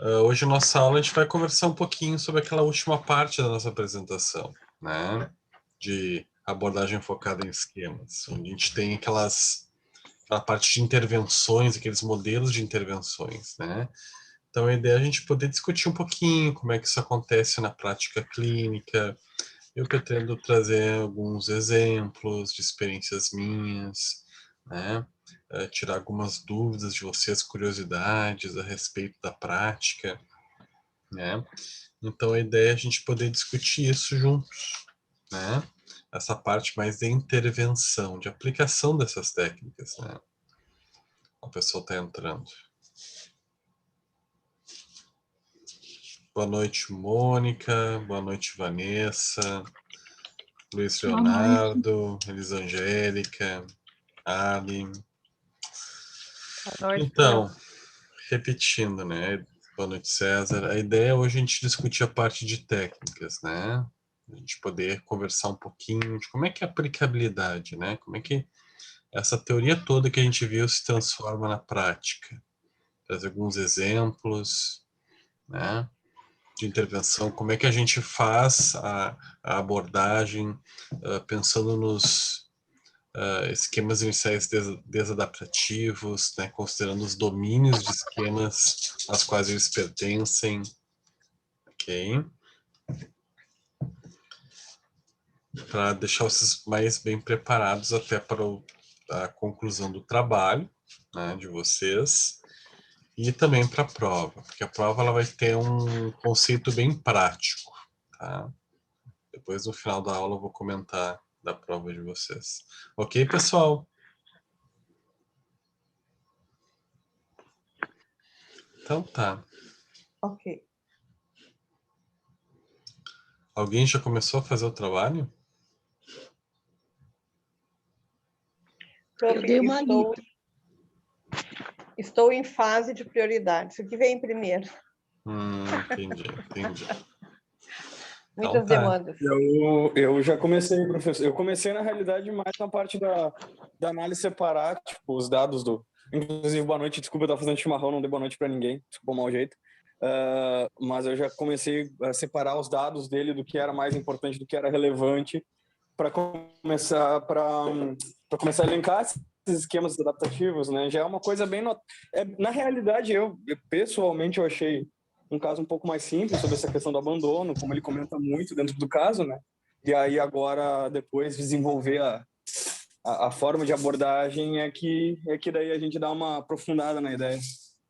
Hoje, na nossa aula, a gente vai conversar um pouquinho sobre aquela última parte da nossa apresentação, né? De abordagem focada em esquemas, onde a gente tem aquela parte de intervenções, aqueles modelos de intervenções, né? Então, a ideia é a gente poder discutir um pouquinho como é que isso acontece na prática clínica. Eu pretendo trazer alguns exemplos de experiências minhas, né? Tirar algumas dúvidas de vocês, curiosidades a respeito da prática, né? Então a ideia é a gente poder discutir isso juntos, né? Essa parte mais de intervenção, de aplicação dessas técnicas, né? A pessoa está entrando. Boa noite, Mônica. Boa noite, Vanessa. Luiz Boa noite. Leonardo, Elisangélica, Ali. Boa noite, Então, professor. repetindo, né? Boa noite, César. A ideia é hoje a gente discutir a parte de técnicas, né? A gente poder conversar um pouquinho de como é que é a aplicabilidade, né? Como é que essa teoria toda que a gente viu se transforma na prática. Trazer alguns exemplos, né? De intervenção, como é que a gente faz a abordagem pensando nos esquemas iniciais desadaptativos, né, considerando os domínios de esquemas aos quais eles pertencem, ok? Para deixar vocês mais bem preparados até para a conclusão do trabalho, né, de vocês, e também para a prova, porque a prova ela vai ter um conceito bem prático, tá? Depois no final da aula eu vou comentar da prova de vocês. Ok, pessoal? Então tá. Ok. Alguém já começou a fazer o trabalho? Prof, Eu dei uma lida. estou em fase de prioridades. O que vem primeiro? Entendi. Então Muitas tá. demandas. Eu já comecei, professor. Eu comecei, na realidade, mais na parte da análise separar, tipo, os dados do... Inclusive, boa noite, desculpa, eu estava fazendo chimarrão, não dei boa noite para ninguém, desculpa o mau jeito. Mas eu já comecei a separar os dados dele do que era mais importante, do que era relevante, para começar a elencar esses esquemas adaptativos, né? Já é uma coisa bem... na realidade, pessoalmente, eu achei um caso um pouco mais simples sobre essa questão do abandono, como ele comenta muito dentro do caso, né? E aí agora, depois, desenvolver a forma de abordagem é que daí a gente dá uma aprofundada na ideia.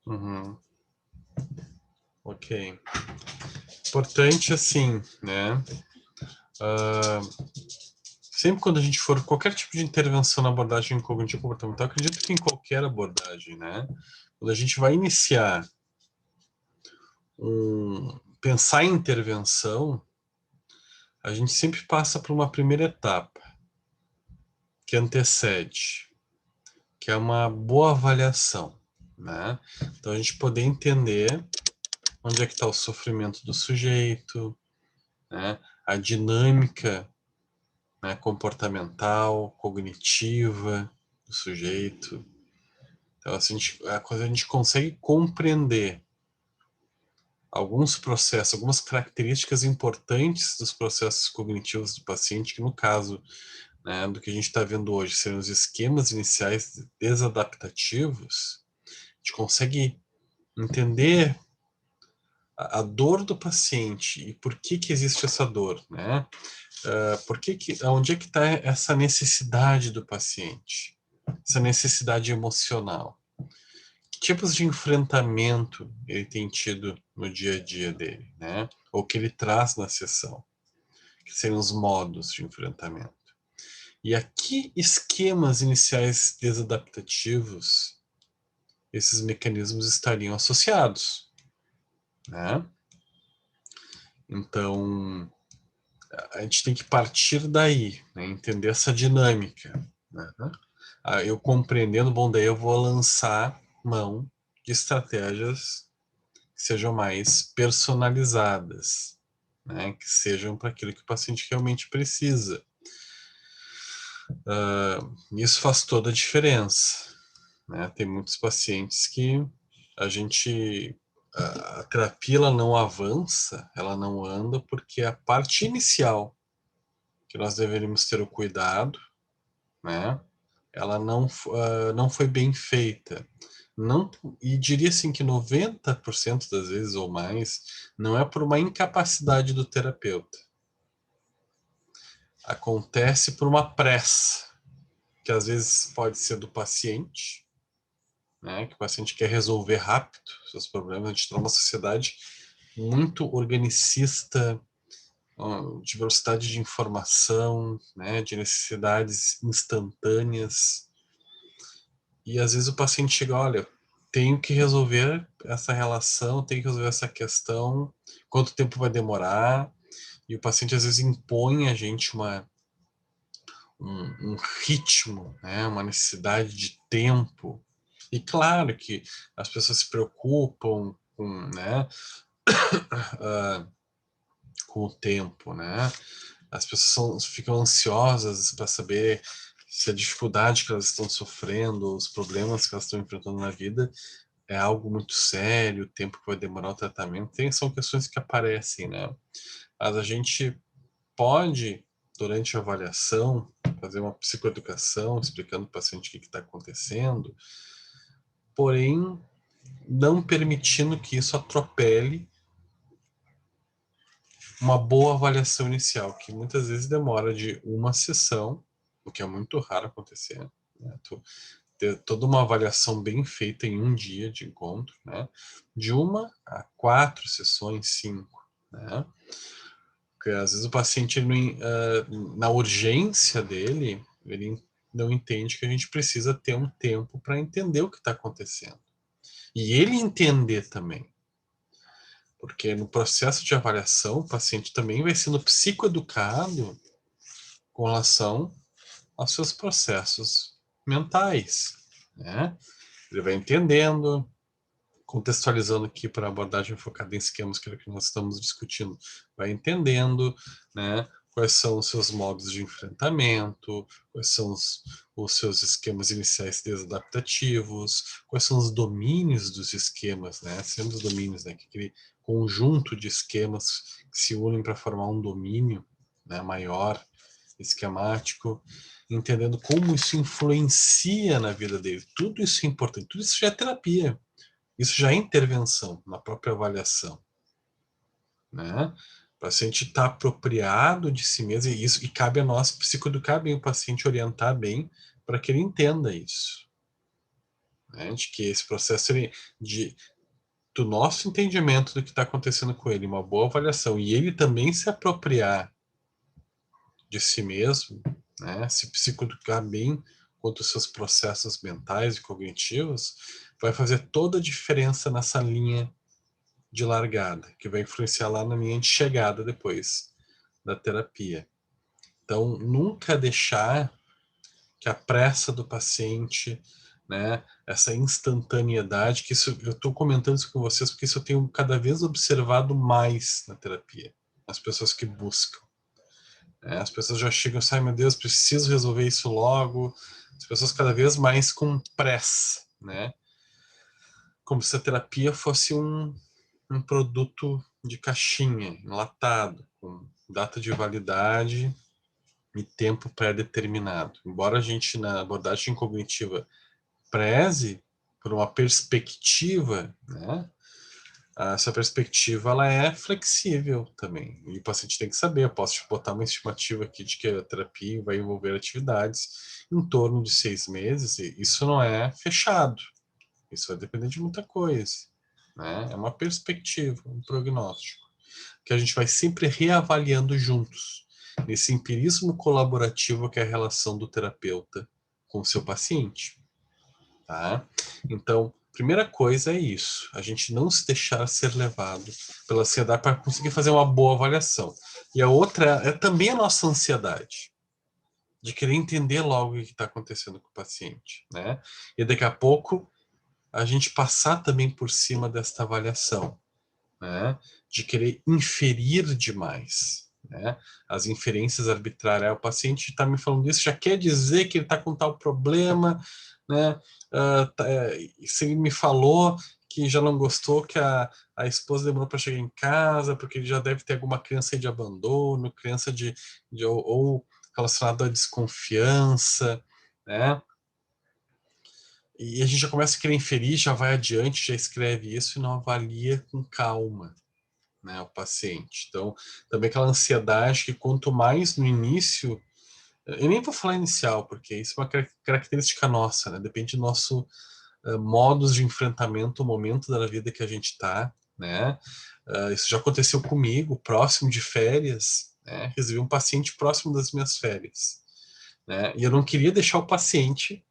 Uhum. Ok. Importante, assim, né? Sempre quando a gente for qualquer tipo de intervenção na abordagem cognitivo comportamental, acredito que em qualquer abordagem, né? Quando a gente vai iniciar pensar em intervenção, a gente sempre passa por uma primeira etapa que antecede, que é uma boa avaliação, né? Então a gente poder entender onde é que está o sofrimento do sujeito, né? A dinâmica, né, comportamental, cognitiva do sujeito. Então, assim, quando a gente consegue compreender alguns processos, algumas características importantes dos processos cognitivos do paciente, que no caso, né, do que a gente está vendo hoje, serão os esquemas iniciais desadaptativos, a gente consegue entender a dor do paciente e por que existe essa dor, né? Onde é que está essa necessidade do paciente, essa necessidade emocional? Que tipos de enfrentamento ele tem tido no dia a dia dele, né? Ou que ele traz na sessão, que seriam os modos de enfrentamento. E a que esquemas iniciais desadaptativos esses mecanismos estariam associados, né? Então, a gente tem que partir daí, né? Entender essa dinâmica, né? Eu compreendendo, bom, daí eu vou lançar mão de estratégias que sejam mais personalizadas, né? Que sejam para aquilo que o paciente realmente precisa. Isso faz toda a diferença, né? Tem muitos pacientes que a gente a terapia ela não avança, ela não anda, porque a parte inicial que nós deveríamos ter o cuidado, né? Ela não foi bem feita. Não, e diria assim que 90% das vezes ou mais não é por uma incapacidade do terapeuta. Acontece por uma pressa, que às vezes pode ser do paciente, né? Que o paciente quer resolver rápido seus problemas. A gente está numa sociedade muito organicista, de velocidade de informação, né? De necessidades instantâneas. E às vezes o paciente chega, olha, tenho que resolver essa relação, tenho que resolver essa questão, quanto tempo vai demorar? E o paciente às vezes impõe a gente um ritmo, né? Uma necessidade de tempo. E claro que as pessoas se preocupam com, né, com o tempo, né? As pessoas ficam ansiosas para saber se a dificuldade que elas estão sofrendo, os problemas que elas estão enfrentando na vida é algo muito sério, o tempo que vai demorar o tratamento. São questões que aparecem, né? Mas a gente pode, durante a avaliação, fazer uma psicoeducação, explicando para o paciente o que está acontecendo, porém, não permitindo que isso atropele uma boa avaliação inicial, que muitas vezes demora de uma sessão, o que é muito raro acontecer, né? Ter toda uma avaliação bem feita em um dia de encontro, né? De 1 a 4 sessões, 5, né? Porque às vezes o paciente, na urgência dele, ele não entende que a gente precisa ter um tempo para entender o que está acontecendo. E ele entender também. Porque no processo de avaliação, o paciente também vai sendo psicoeducado com relação aos seus processos mentais, né? Ele vai entendendo, contextualizando aqui para a abordagem focada em esquemas, que é o que nós estamos discutindo, vai entendendo, né, quais são os seus modos de enfrentamento, quais são os seus esquemas iniciais desadaptativos, quais são os domínios dos esquemas, né, sendo os domínios, né, que aquele conjunto de esquemas que se unem para formar um domínio, né, maior, esquemático, entendendo como isso influencia na vida dele. Tudo isso é importante, tudo isso já é terapia. Isso já é intervenção na própria avaliação, né? O paciente está apropriado de si mesmo e cabe a nós psicoeducar bem o paciente, orientar bem para que ele entenda isso, né? De que esse processo do nosso entendimento do que está acontecendo com ele, uma boa avaliação e ele também se apropriar de si mesmo, né? Se psicoeducar bem quanto aos seus processos mentais e cognitivos, vai fazer toda a diferença nessa linha de largada, que vai influenciar lá na linha de chegada depois da terapia. Então, nunca deixar que a pressa do paciente, né, essa instantaneidade, que isso, eu estou comentando isso com vocês porque isso eu tenho cada vez observado mais na terapia, as pessoas que buscam. Né, as pessoas já chegam e ai meu Deus, preciso resolver isso logo, as pessoas cada vez mais com pressa, né? Como se a terapia fosse um produto de caixinha, enlatado, com data de validade e tempo pré-determinado. Embora a gente, na abordagem cognitiva, preze por uma perspectiva, né? Essa perspectiva ela é flexível também. E o paciente tem que saber, eu posso te botar uma estimativa aqui de que a terapia vai envolver atividades em torno de 6 meses, e isso não é fechado. Isso vai depender de muita coisa, né? É uma perspectiva, um prognóstico, que a gente vai sempre reavaliando juntos, nesse empirismo colaborativo que é a relação do terapeuta com o seu paciente, tá? Então, primeira coisa é isso, a gente não se deixar ser levado pela ansiedade para conseguir fazer uma boa avaliação. E a outra é também a nossa ansiedade, de querer entender logo o que está acontecendo com o paciente, né? E daqui a pouco a gente passar também por cima desta avaliação, né? De querer inferir demais, né? As inferências arbitrárias. O paciente está me falando isso, já quer dizer que ele está com tal problema, né? Se ele me falou que já não gostou que a esposa demorou para chegar em casa, porque ele já deve ter alguma criança aí de abandono, criança ou relacionado à desconfiança, né? E a gente já começa a querer inferir, já vai adiante, já escreve isso e não avalia com calma, né, o paciente. Então, também aquela ansiedade que quanto mais no início, eu nem vou falar inicial, porque isso é uma característica nossa, né? Depende do nosso modos de enfrentamento, o momento da vida que a gente está, né? Isso já aconteceu comigo, próximo de férias, né? Recebi um paciente próximo das minhas férias, né? E eu não queria deixar o paciente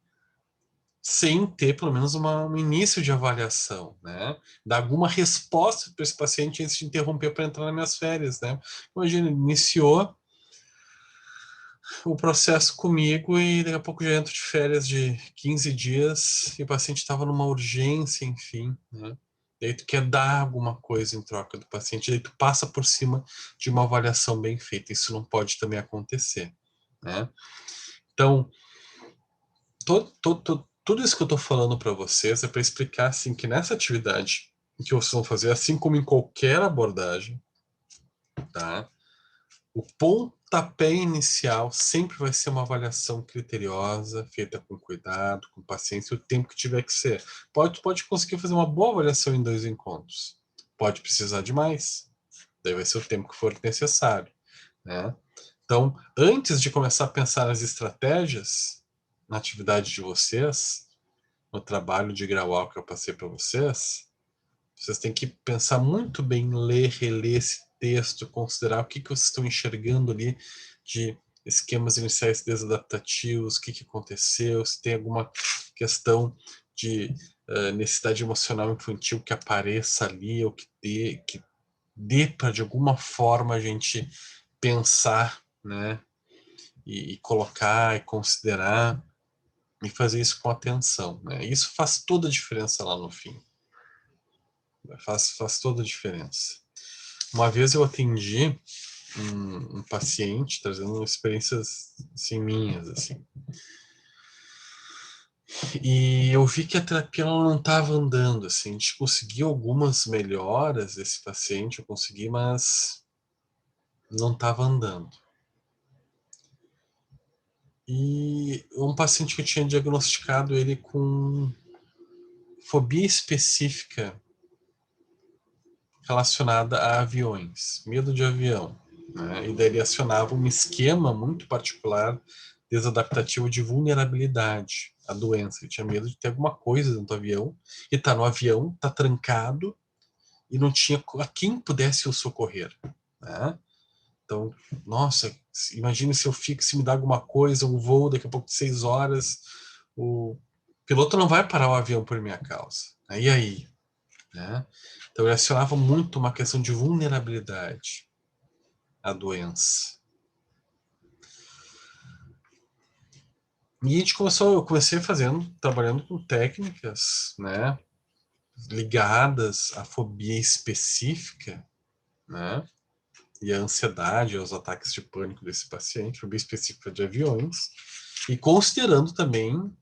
sem ter pelo menos um início de avaliação, né? Dar alguma resposta para esse paciente antes de interromper para entrar nas minhas férias, né? Imagina, iniciou o processo comigo e daqui a pouco já entro de férias de 15 dias e o paciente estava numa urgência, enfim, né? Daí tu quer dar alguma coisa em troca do paciente, daí tu passa por cima de uma avaliação bem feita. Isso não pode também acontecer, né? Então, tudo isso que eu estou falando para vocês é para explicar assim, que nessa atividade que vocês vão fazer, assim como em qualquer abordagem, tá? O pontapé inicial sempre vai ser uma avaliação criteriosa, feita com cuidado, com paciência, o tempo que tiver que ser. Pode conseguir fazer uma boa avaliação em 2 encontros. Pode precisar de mais. Daí vai ser o tempo que for necessário, né? Então, antes de começar a pensar nas estratégias na atividade de vocês, no trabalho de grau que eu passei para vocês têm que pensar muito bem, ler, reler esse texto, considerar o que vocês estão enxergando ali de esquemas iniciais desadaptativos, o que aconteceu, se tem alguma questão de necessidade emocional infantil que apareça ali, ou que dê para de alguma forma a gente pensar, né, e colocar e considerar e fazer isso com atenção, né? Isso faz toda a diferença lá no fim. Faz toda a diferença. Uma vez eu atendi um paciente trazendo experiências assim, minhas, assim. E eu vi que a terapia ela não estava andando, assim. A gente conseguiu algumas melhoras desse paciente, eu consegui, mas não estava andando. E um paciente que eu tinha diagnosticado ele com fobia específica relacionada a aviões, medo de avião, né? E daí ele acionava um esquema muito particular desadaptativo de vulnerabilidade à doença. Ele tinha medo de ter alguma coisa dentro do avião e tá no avião, tá trancado e não tinha a quem pudesse o socorrer, né? Então, nossa, imagine se eu fico, se me dá alguma coisa, um voo daqui a pouco de 6 horas, o piloto não vai parar o avião por minha causa. E aí? Né? Então, ele acionava muito uma questão de vulnerabilidade à doença. E eu comecei trabalhando com técnicas, né, ligadas à fobia específica, né, e à ansiedade, aos ataques de pânico desse paciente, fobia específica de aviões, e considerando também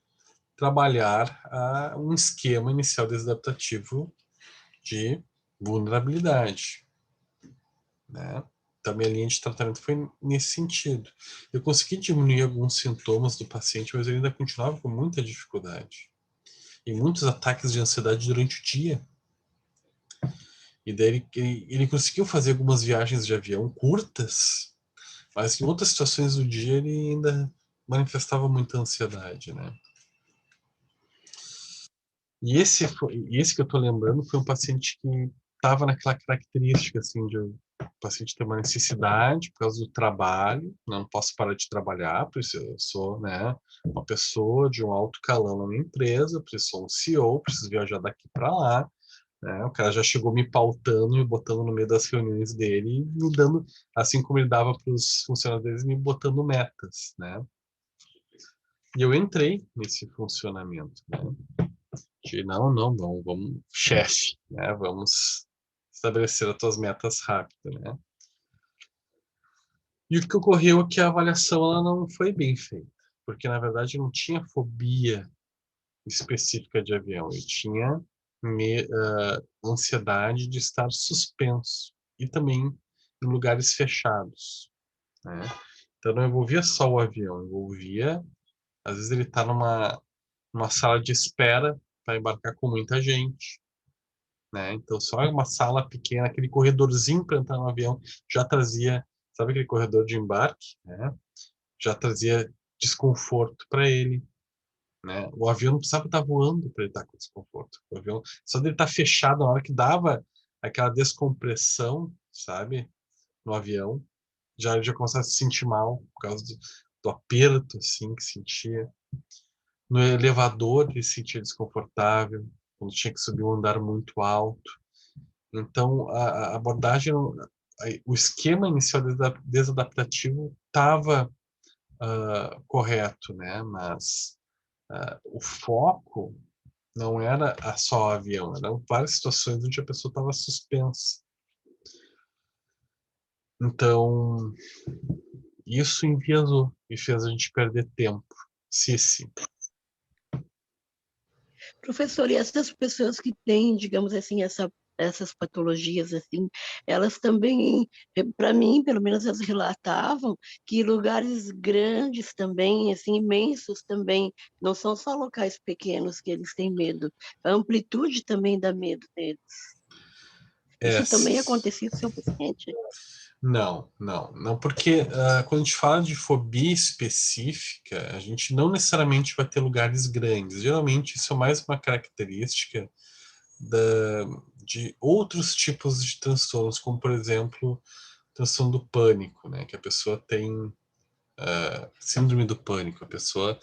trabalhar um esquema inicial desadaptativo de vulnerabilidade, né? Então, a minha linha de tratamento foi nesse sentido. Eu consegui diminuir alguns sintomas do paciente, mas ele ainda continuava com muita dificuldade. E muitos ataques de ansiedade durante o dia. E daí ele conseguiu fazer algumas viagens de avião curtas, mas em outras situações do dia ele ainda manifestava muita ansiedade, né? E esse que eu tô lembrando foi um paciente que estava naquela característica, assim, de o paciente ter uma necessidade por causa do trabalho, não posso parar de trabalhar, por isso eu sou, né, uma pessoa de um alto calão na minha empresa, por isso sou um CEO, preciso viajar daqui para lá, né, o cara já chegou me pautando, me botando no meio das reuniões dele, e me dando, assim como ele dava para os funcionários, me botando metas, né. E eu entrei nesse funcionamento, né. De não, vamos, chefe, né? Vamos estabelecer as tuas metas rápido, né? E o que ocorreu é que a avaliação ela não foi bem feita, porque na verdade não tinha fobia específica de avião, ele tinha ansiedade de estar suspenso e também em lugares fechados, né? Então não envolvia só o avião, envolvia, às vezes ele está numa sala de espera para embarcar com muita gente, né? Então só uma sala pequena, aquele corredorzinho para entrar no avião já trazia, sabe aquele corredor de embarque, né? Já trazia desconforto para ele, né? O avião não precisava estar voando para ele estar com desconforto. O avião, só dele estar fechado na hora que dava aquela descompressão, sabe? No avião, já começava a se sentir mal por causa do aperto, assim, que sentia. No elevador ele se sentia desconfortável, quando tinha que subir um andar muito alto. Então, a abordagem, o esquema inicial desadaptativo estava correto, né? Mas o foco não era só o avião, eram várias situações onde a pessoa estava suspensa. Então, isso enviesou e fez a gente perder tempo. Sim. Professor, e essas pessoas que têm, digamos assim, essas patologias, assim, elas também, para mim, pelo menos, elas relatavam que lugares grandes também, assim, imensos também, não são só locais pequenos que eles têm medo, a amplitude também dá medo deles. Isso também acontecia com o seu paciente? Não, porque quando a gente fala de fobia específica, a gente não necessariamente vai ter lugares grandes. Geralmente isso é mais uma característica de outros tipos de transtornos, como por exemplo, transtorno do pânico, né? Que a pessoa tem síndrome do pânico, a pessoa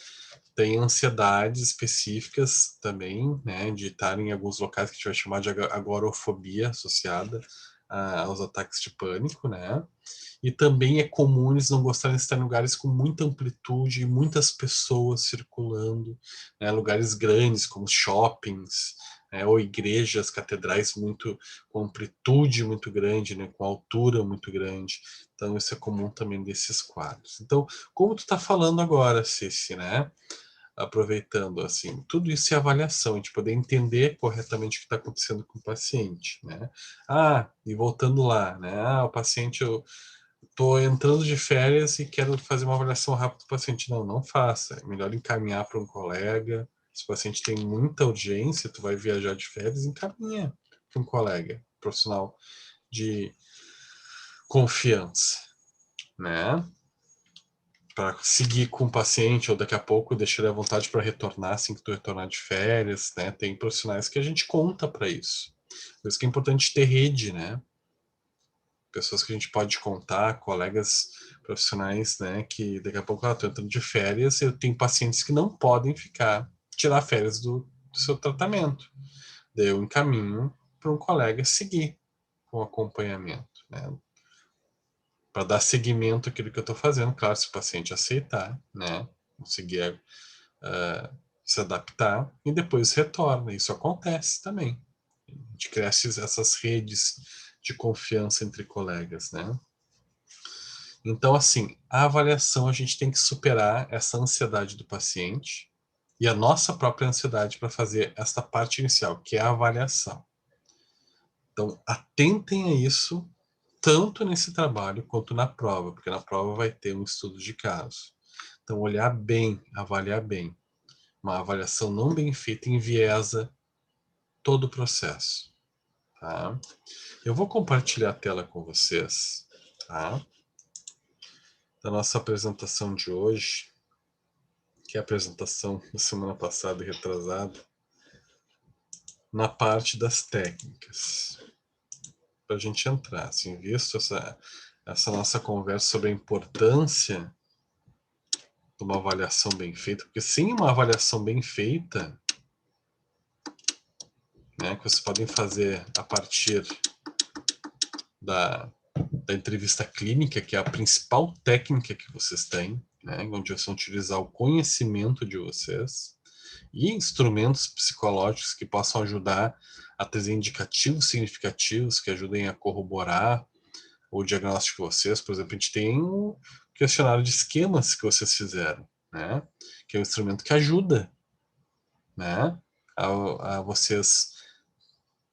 tem ansiedades específicas também, né? De estar em alguns locais que a gente vai chamar de agorafobia associada aos ataques de pânico, né? E também é comum eles não gostarem de estar em lugares com muita amplitude, muitas pessoas circulando, né? Lugares grandes como shoppings, né? Ou igrejas, catedrais com amplitude muito grande, né? Com altura muito grande. Então isso é comum também desses quadros. Então, como tu está falando agora, Cici, né? Aproveitando, assim, tudo isso é avaliação, a gente poder entender corretamente o que está acontecendo com o paciente, né? E voltando lá, né? O paciente, eu tô entrando de férias e quero fazer uma avaliação rápida do paciente. Não faça. É melhor encaminhar para um colega. Se o paciente tem muita urgência, tu vai viajar de férias, encaminha para um colega, profissional de confiança, né? Para seguir com o paciente, ou daqui a pouco deixar ele à vontade para retornar assim que tu retornar de férias, né? Tem profissionais que a gente conta para isso. Por isso que é importante ter rede, né? Pessoas que a gente pode contar, colegas profissionais, né? Que daqui a pouco, tô entrando de férias, eu tenho pacientes que não podem tirar férias do seu tratamento. Daí eu encaminho para um colega seguir com o acompanhamento, né? Para dar seguimento àquilo que eu estou fazendo, claro, se o paciente aceitar, né? Conseguir se adaptar e depois retorna. Isso acontece também. A gente cresce essas redes de confiança entre colegas, né? Então, assim, a avaliação a gente tem que superar essa ansiedade do paciente e a nossa própria ansiedade para fazer essa parte inicial, que é a avaliação. Então, atentem a isso tanto nesse trabalho quanto na prova, porque na prova vai ter um estudo de caso. Então, olhar bem, avaliar bem. Uma avaliação não bem feita enviesa todo o processo. Tá? Eu vou compartilhar a tela com vocês, tá? Da nossa apresentação de hoje, que é a apresentação da semana passada e retrasada, na parte das técnicas. Para a gente entrar, assim, visto essa nossa conversa sobre a importância de uma avaliação bem feita, porque sem uma avaliação bem feita, né, que vocês podem fazer a partir da entrevista clínica, que é a principal técnica que vocês têm, né, onde vocês vão utilizar o conhecimento de vocês e instrumentos psicológicos que possam ajudar a trazer indicativos significativos que ajudem a corroborar o diagnóstico de vocês. Por exemplo, a gente tem um questionário de esquemas que vocês fizeram, né, que é um instrumento que ajuda, né, a vocês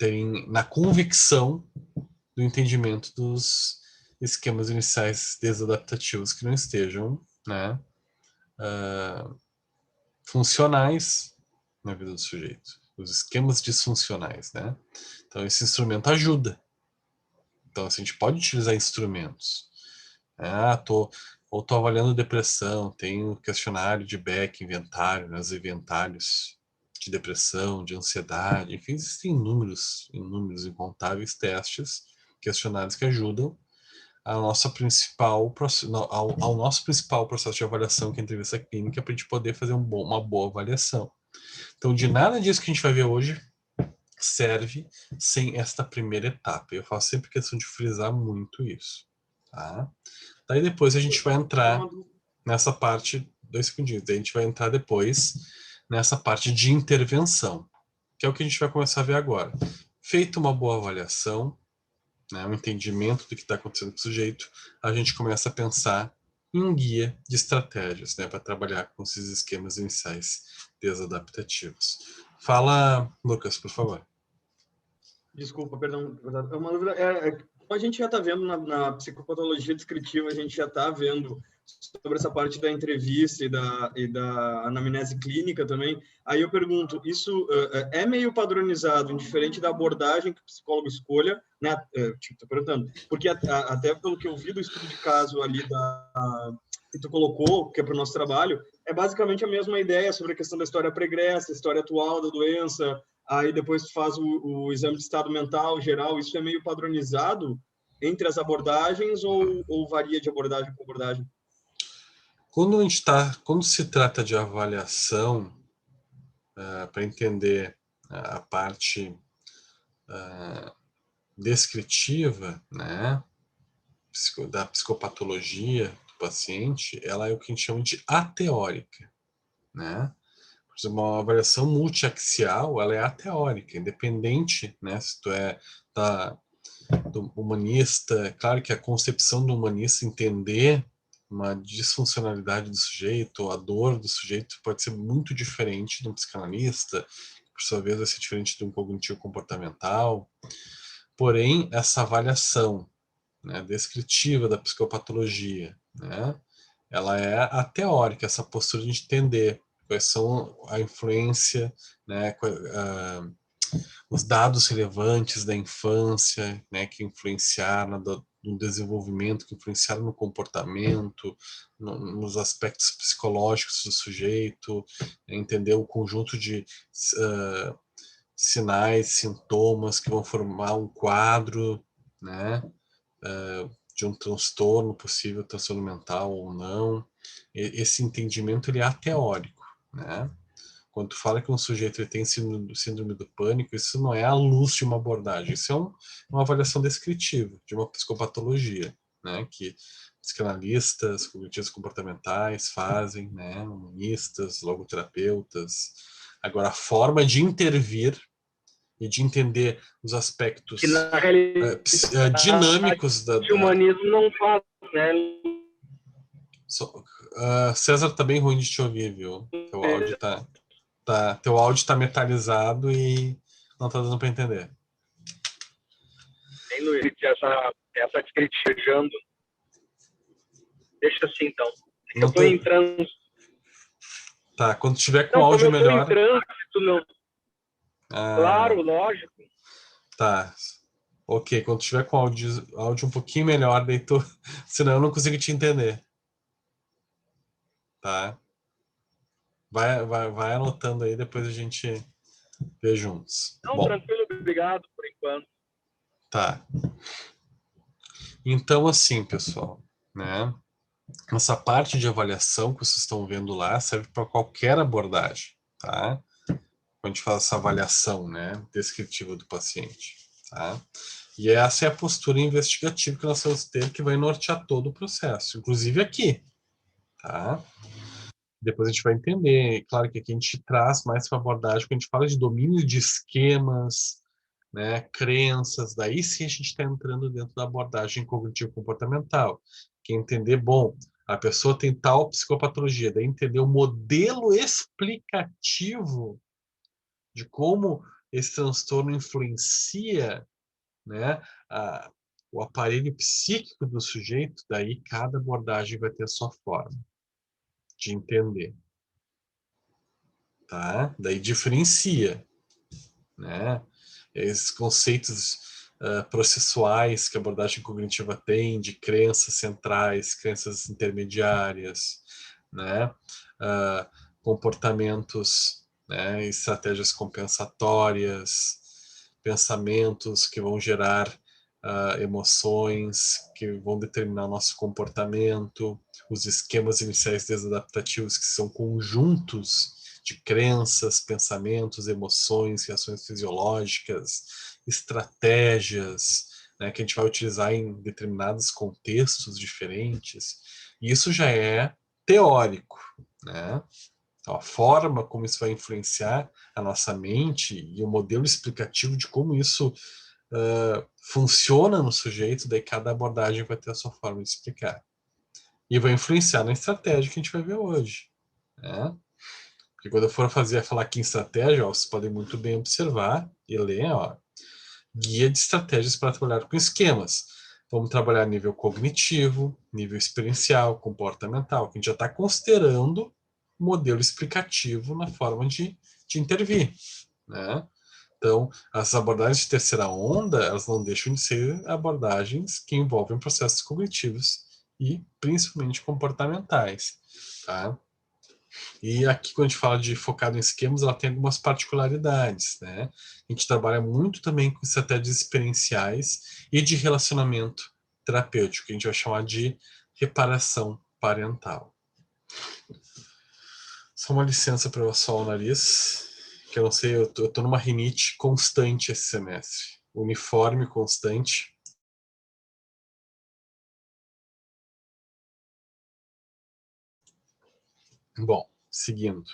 terem na convicção do entendimento dos esquemas iniciais desadaptativos que não estejam, né, funcionais na vida do sujeito. Os esquemas disfuncionais, né? Então, esse instrumento ajuda. Então, assim, a gente pode utilizar instrumentos. Tô avaliando depressão, tenho questionário de Beck, inventário, né, os inventários de depressão, de ansiedade, enfim, existem inúmeros, incontáveis testes, questionários que ajudam ao nosso principal processo de avaliação, que é a entrevista clínica, para a gente poder fazer uma boa avaliação. Então, de nada disso que a gente vai ver hoje serve sem esta primeira etapa. Eu faço sempre questão de frisar muito isso. Tá? Daí depois a gente vai entrar nessa parte, 2 segundinhos, daí a gente vai entrar depois nessa parte de intervenção, que é o que a gente vai começar a ver agora. Feita uma boa avaliação, né, um entendimento do que está acontecendo com o sujeito, a gente começa a pensar em um guia de estratégias, né, para trabalhar com esses esquemas iniciais desadaptativos. Fala, Lucas, por favor. Desculpa, perdão. É uma dúvida. Como a gente já está vendo na psicopatologia descritiva, a gente já está vendo sobre essa parte da entrevista e da anamnese clínica também. Aí eu pergunto, isso é meio padronizado, diferente da abordagem que o psicólogo escolha, né? Estou perguntando, porque até pelo que eu vi do estudo de caso ali que tu colocou, que é para o nosso trabalho, é basicamente a mesma ideia sobre a questão da história pregressa, história atual da doença. Aí depois tu faz o exame de estado mental geral. Isso é meio padronizado entre as abordagens ou varia de abordagem para abordagem? Quando se trata de avaliação, para entender a parte descritiva, né, da psicopatologia do paciente, ela é o que a gente chama de ateórica, né? Por exemplo, uma avaliação multiaxial, ela é ateórica, independente, né, se tu é do humanista. Claro que a concepção do humanista, entender uma disfuncionalidade do sujeito, a dor do sujeito, pode ser muito diferente de um psicanalista, que por sua vez vai ser diferente de um cognitivo comportamental. Porém, essa avaliação, né, descritiva da psicopatologia, né, ela é a teórica, essa postura de entender quais são a influência, né, os dados relevantes da infância, né, que influenciaram no desenvolvimento, que influenciaram no comportamento, nos aspectos psicológicos do sujeito, entender o conjunto de sinais, sintomas que vão formar um quadro, né, de um transtorno, possível transtorno mental ou não. Esse entendimento ele é ateórico, né? Quando tu fala que um sujeito ele tem síndrome do pânico, isso não é à luz de uma abordagem, isso é uma avaliação descritiva de uma psicopatologia, né? Que psicanalistas, cognitivos comportamentais fazem, né? Humanistas, logoterapeutas. Agora, a forma de intervir e de entender os aspectos que na realidade, dinâmicos o humanismo não faz, né? César, tá bem ruim de te ouvir, viu? Teu áudio tá metalizado e não tá dando para entender. Tem, Luiz, essa descritivando. Deixa assim, então. Eu tô em trânsito. Tá, quando tiver com áudio melhor. Eu tô em trânsito, não. Claro, lógico. Tá. Ok, quando tiver com áudio um pouquinho melhor, daí senão eu não consigo te entender. Tá? Vai anotando aí, depois a gente vê juntos. Não, bom, tranquilo, obrigado por enquanto. Tá. Então, assim, pessoal, né? Essa parte de avaliação que vocês estão vendo lá serve para qualquer abordagem, tá? Quando a gente faz essa avaliação, né, descritiva do paciente, tá? E essa é a postura investigativa que nós vamos ter, que vai nortear todo o processo, inclusive aqui, tá? Depois a gente vai entender, claro que aqui a gente traz mais para abordagem, quando a gente fala de domínio de esquemas, né, crenças, daí sim a gente está entrando dentro da abordagem cognitivo-comportamental, que é entender, bom, a pessoa tem tal psicopatologia, daí entender o modelo explicativo de como esse transtorno influencia, né, o aparelho psíquico do sujeito, daí cada abordagem vai ter a sua forma de entender. Tá? Daí diferencia, né? Esses conceitos processuais que a abordagem cognitiva tem, de crenças centrais, crenças intermediárias, né? Comportamentos, né? Estratégias compensatórias, pensamentos que vão gerar emoções, que vão determinar o nosso comportamento, os esquemas iniciais desadaptativos, que são conjuntos de crenças, pensamentos, emoções, reações fisiológicas, estratégias, né, que a gente vai utilizar em determinados contextos diferentes. E isso já é teórico, né? Então, a forma como isso vai influenciar a nossa mente e o modelo explicativo de como isso funciona no sujeito, daí cada abordagem vai ter a sua forma de explicar. E vai influenciar na estratégia que a gente vai ver hoje, né? Porque quando eu for falar aqui em estratégia, ó, vocês podem muito bem observar e ler, ó, guia de estratégias para trabalhar com esquemas. Vamos trabalhar a nível cognitivo, nível experiencial, comportamental, que a gente já está considerando modelo explicativo na forma de intervir, né? Então, as abordagens de terceira onda, elas não deixam de ser abordagens que envolvem processos cognitivos e principalmente comportamentais, tá? E aqui, quando a gente fala de focado em esquemas, ela tem algumas particularidades, né? A gente trabalha muito também com estratégias experienciais e de relacionamento terapêutico, que a gente vai chamar de reparação parental. Só uma licença para eu assoar o nariz, que eu não sei, eu tô numa rinite constante esse semestre. Uniforme constante. Bom, seguindo,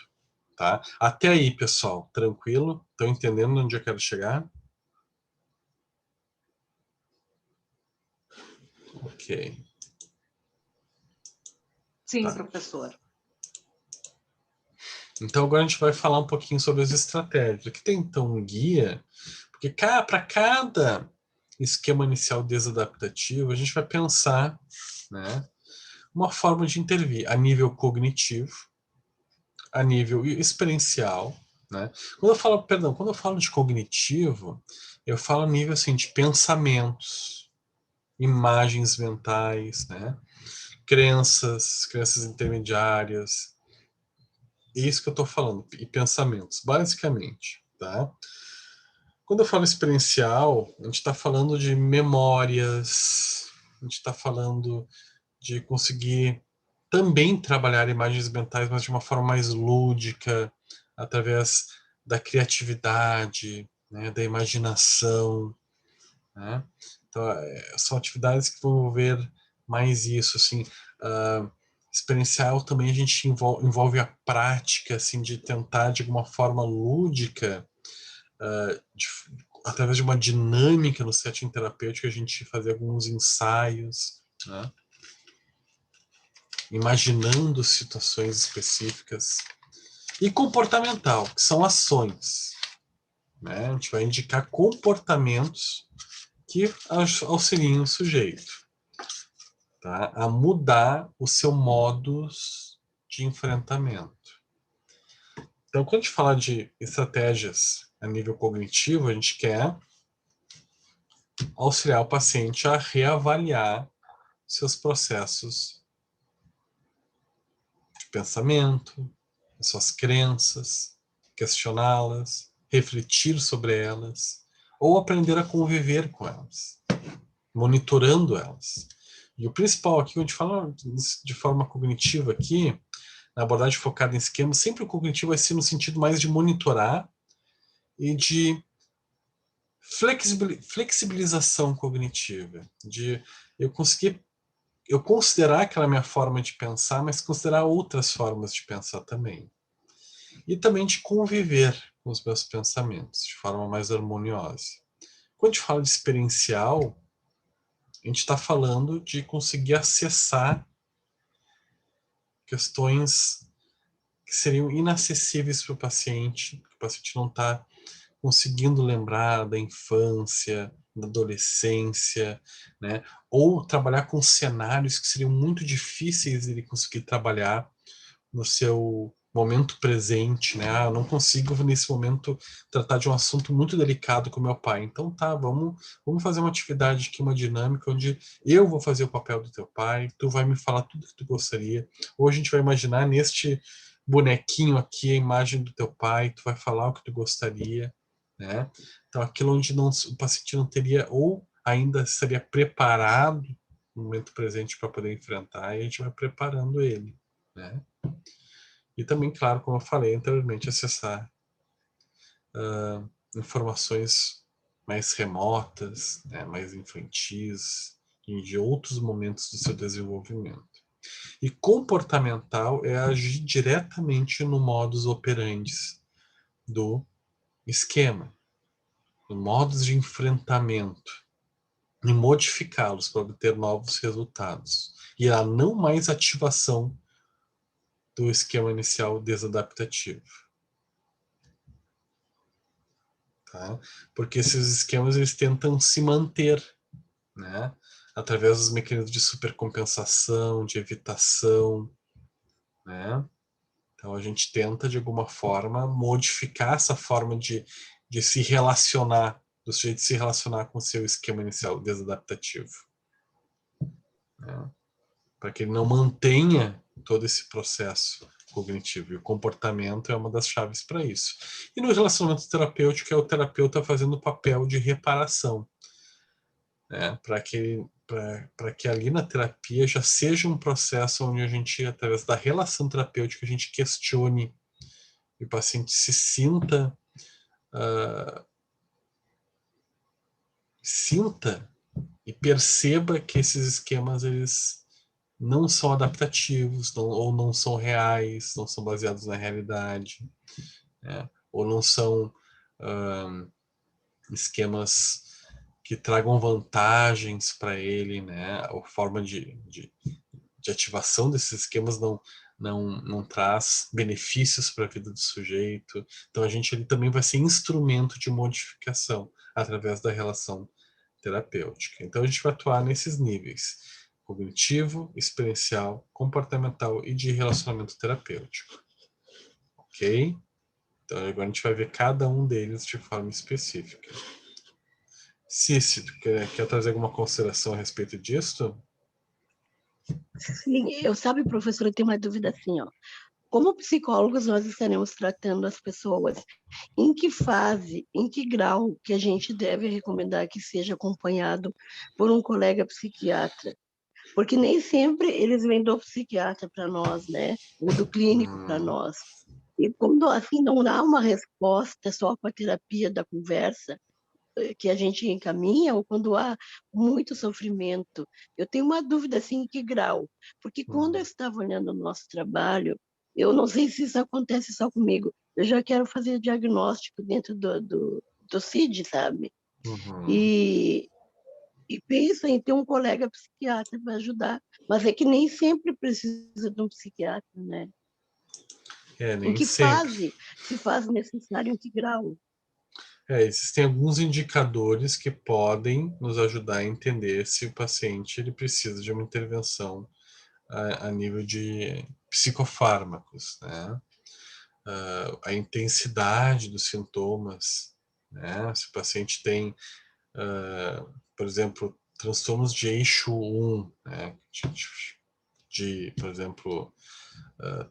tá? Até aí, pessoal, tranquilo? Estão entendendo onde eu quero chegar? Ok. Sim, Tá. professor. Então agora a gente vai falar um pouquinho sobre as estratégias. Aqui tem então um guia, porque para cada esquema inicial desadaptativo, a gente vai pensar, né, uma forma de intervir a nível cognitivo, a nível experiencial, né? Quando eu falo de cognitivo, eu falo a nível assim de pensamentos, imagens mentais, né? Crenças intermediárias. É isso que eu estou falando, e pensamentos, basicamente, tá? Quando eu falo experiencial, a gente está falando de memórias, a gente está falando de conseguir também trabalhar imagens mentais, mas de uma forma mais lúdica, através da criatividade, né, da imaginação, né? Então, são atividades que vão envolver mais isso, assim. Experiencial também a gente envolve a prática, assim, de tentar de alguma forma lúdica, através de uma dinâmica no setting terapêutico, a gente fazer alguns ensaios, né? Imaginando situações específicas. E comportamental, que são ações, né? A gente vai indicar comportamentos que auxiliam o sujeito, tá, a mudar o seu modus de enfrentamento. Então, quando a gente fala de estratégias a nível cognitivo, a gente quer auxiliar o paciente a reavaliar seus processos de pensamento, suas crenças, questioná-las, refletir sobre elas, ou aprender a conviver com elas, monitorando elas. E o principal aqui, quando a gente fala de forma cognitiva aqui, na abordagem focada em esquemas, sempre o cognitivo vai ser no sentido mais de monitorar e de flexibilização cognitiva, de eu considerar aquela minha forma de pensar, mas considerar outras formas de pensar também. E também de conviver com os meus pensamentos de forma mais harmoniosa. Quando a gente fala de experiencial, a gente está falando de conseguir acessar questões que seriam inacessíveis para o paciente não está conseguindo lembrar da infância, da adolescência, né? Ou trabalhar com cenários que seriam muito difíceis de ele conseguir trabalhar no seu momento presente, né? Ah, eu não consigo nesse momento tratar de um assunto muito delicado com meu pai. Então tá, vamos fazer uma atividade aqui, uma dinâmica onde eu vou fazer o papel do teu pai, tu vai me falar tudo que tu gostaria. Ou a gente vai imaginar neste bonequinho aqui a imagem do teu pai, tu vai falar o que tu gostaria, né? Então aquilo onde não, o paciente não teria ou ainda estaria preparado no momento presente para poder enfrentar, e a gente vai preparando ele, né? E também, claro, como eu falei anteriormente, acessar informações mais remotas, né, mais infantis, e de outros momentos do seu desenvolvimento. E comportamental é agir diretamente no modus operandi do esquema, no modus de enfrentamento, e modificá-los para obter novos resultados. E a não mais ativação do esquema inicial desadaptativo. Tá? Porque esses esquemas eles tentam se manter, né? Através dos mecanismos de supercompensação, de evitação, né? Então a gente tenta de alguma forma modificar essa forma de se relacionar, do sujeito de se relacionar com o seu esquema inicial desadaptativo, né? Para que ele não mantenha todo esse processo cognitivo. E o comportamento é uma das chaves para isso. E no relacionamento terapêutico é o terapeuta fazendo o papel de reparação, né? Para que ali na terapia já seja um processo onde a gente, através da relação terapêutica, a gente questione e o paciente se sinta sinta e perceba que esses esquemas eles não são adaptativos, ou não são reais, não são baseados na realidade, né? Ou não são esquemas que tragam vantagens para ele, né? A forma de ativação desses esquemas não traz benefícios para a vida do sujeito. Então a gente ele também vai ser instrumento de modificação através da relação terapêutica. Então a gente vai atuar nesses níveis: cognitivo, experiencial, comportamental e de relacionamento terapêutico. Ok? Então agora a gente vai ver cada um deles de forma específica. Cícero, quer trazer alguma consideração a respeito disso? Sim, eu sabe, professora, eu tenho uma dúvida assim, ó. Como psicólogos, nós estaremos tratando as pessoas? Em que fase, em que grau que a gente deve recomendar que seja acompanhado por um colega psiquiatra? Porque nem sempre eles vêm do psiquiatra para nós, né? Ou do clínico para nós. E quando assim não há uma resposta só com a terapia da conversa que a gente encaminha, ou quando há muito sofrimento, eu tenho uma dúvida assim, em que grau? Porque quando eu estava olhando o nosso trabalho, eu não sei se isso acontece só comigo, eu já quero fazer diagnóstico dentro do CID, sabe? Uhum. E penso em ter um colega psiquiatra para ajudar, mas é que nem sempre precisa de um psiquiatra, né? Em Nem que sempre. fase se faz necessário, em que grau? Existem alguns indicadores que podem nos ajudar a entender se o paciente ele precisa de uma intervenção a nível de psicofármacos, né? A intensidade dos sintomas, né? Se o paciente tem, por exemplo, transtornos de eixo 1, né? Por exemplo,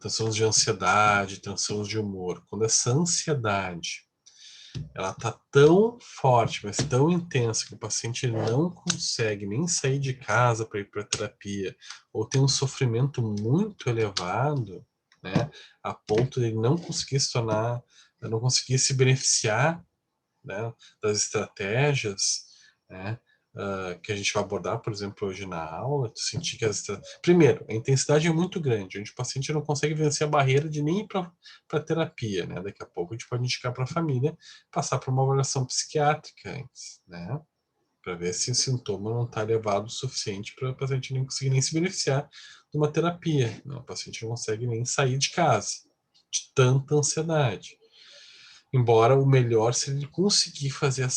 transtornos de ansiedade, transtornos de humor. Quando essa ansiedade ela tá tão forte, mas tão intensa que o paciente não consegue nem sair de casa para ir para terapia, ou tem um sofrimento muito elevado, né, a ponto de ele não conseguir se tornar, não conseguir se beneficiar, né, das estratégias, né, que a gente vai abordar, por exemplo, hoje na aula, tu sentir que primeiro, a intensidade é muito grande, onde o paciente não consegue vencer a barreira de nem ir para terapia, né? Daqui a pouco a gente pode indicar para a família passar por uma avaliação psiquiátrica antes, né? Para ver se o sintoma não está elevado o suficiente para o paciente nem conseguir nem se beneficiar de uma terapia, né? O paciente não consegue nem sair de casa de tanta ansiedade. Embora o melhor seria ele conseguir fazer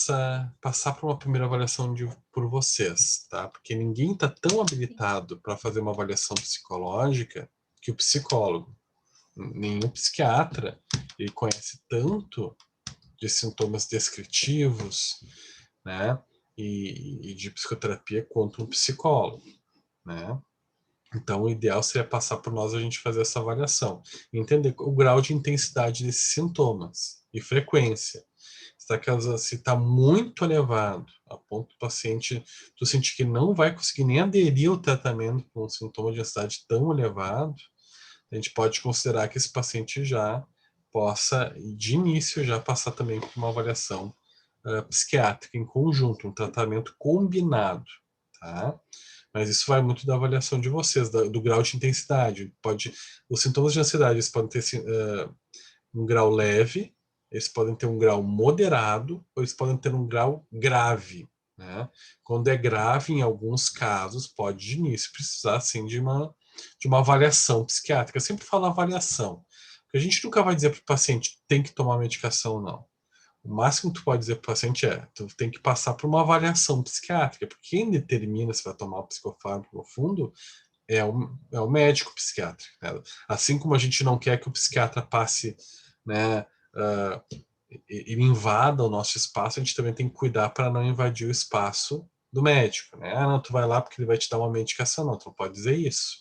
passar por uma primeira avaliação por vocês, tá? Porque ninguém está tão habilitado para fazer uma avaliação psicológica que o psicólogo. Nenhum psiquiatra, ele conhece tanto de sintomas descritivos, né? E de psicoterapia quanto um psicólogo, né? Então, o ideal seria passar por nós a gente fazer essa avaliação. Entender o grau de intensidade desses sintomas e frequência. Se está muito elevado, a ponto do paciente, tu sentir que não vai conseguir nem aderir ao tratamento com um sintoma de ansiedade tão elevado, a gente pode considerar que esse paciente já possa, de início, já passar também por uma avaliação psiquiátrica em conjunto, um tratamento combinado, tá? Mas isso vai muito da avaliação de vocês, do grau de intensidade. Os sintomas de ansiedade eles podem ter um grau leve, eles podem ter um grau moderado, ou eles podem ter um grau grave, né? Quando é grave, em alguns casos, pode de início precisar sim de uma avaliação psiquiátrica. Eu sempre falo avaliação, porque a gente nunca vai dizer para o paciente tem que tomar medicação ou não. O máximo que tu pode dizer para o paciente tu tem que passar por uma avaliação psiquiátrica, porque quem determina se vai tomar o psicofármaco no fundo é o médico psiquiatra, né? Assim como a gente não quer que o psiquiatra passe, né, ele invada o nosso espaço, a gente também tem que cuidar para não invadir o espaço do médico, né? Não, tu vai lá porque ele vai te dar uma medicação, não, tu não pode dizer isso.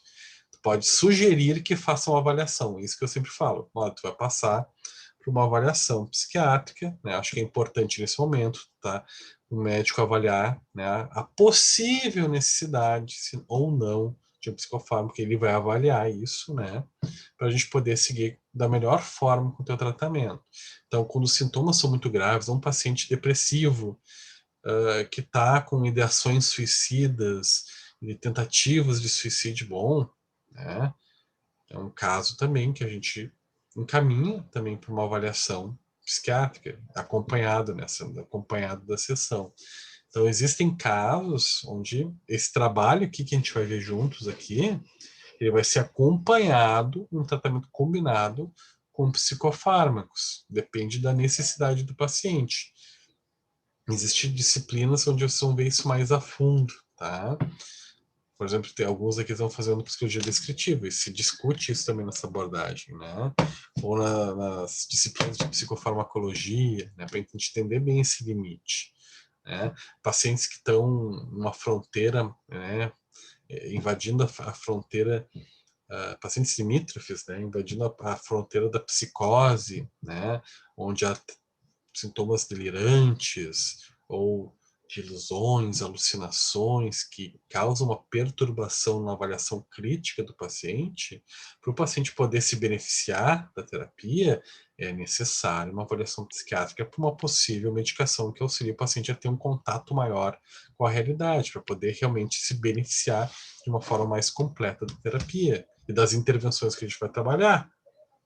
Tu pode sugerir que faça uma avaliação, isso que eu sempre falo. Olha, tu vai passar por uma avaliação psiquiátrica, né? Acho que é importante nesse momento, tá? O médico avaliar, né, a possível necessidade, se ou não, de um psicofármaco, ele vai avaliar isso, né? Para a gente poder seguir da melhor forma com o teu tratamento. Então, quando os sintomas são muito graves, um paciente depressivo que está com ideações suicidas e tentativas de suicídio, né? É um caso também que a gente encaminha também para uma avaliação psiquiátrica, acompanhado da sessão. Então, existem casos onde esse trabalho aqui que a gente vai ver juntos aqui, ele vai ser acompanhado, um tratamento combinado com psicofármacos. Depende da necessidade do paciente. Existem disciplinas onde vocês vão ver isso mais a fundo, tá? Por exemplo, tem alguns aqui que estão fazendo psicologia descritiva, e se discute isso também nessa abordagem, né? Ou nas disciplinas de psicofarmacologia, né? Para a gente entender bem esse limite, né? Pacientes que estão numa fronteira, né? Invadindo a fronteira, pacientes limítrofes, né? Invadindo a fronteira da psicose, né? Onde há sintomas delirantes ou de ilusões, alucinações que causam uma perturbação na avaliação crítica do paciente, para o paciente poder se beneficiar da terapia, é necessário uma avaliação psiquiátrica para uma possível medicação que auxilie o paciente a ter um contato maior com a realidade, para poder realmente se beneficiar de uma forma mais completa da terapia e das intervenções que a gente vai trabalhar,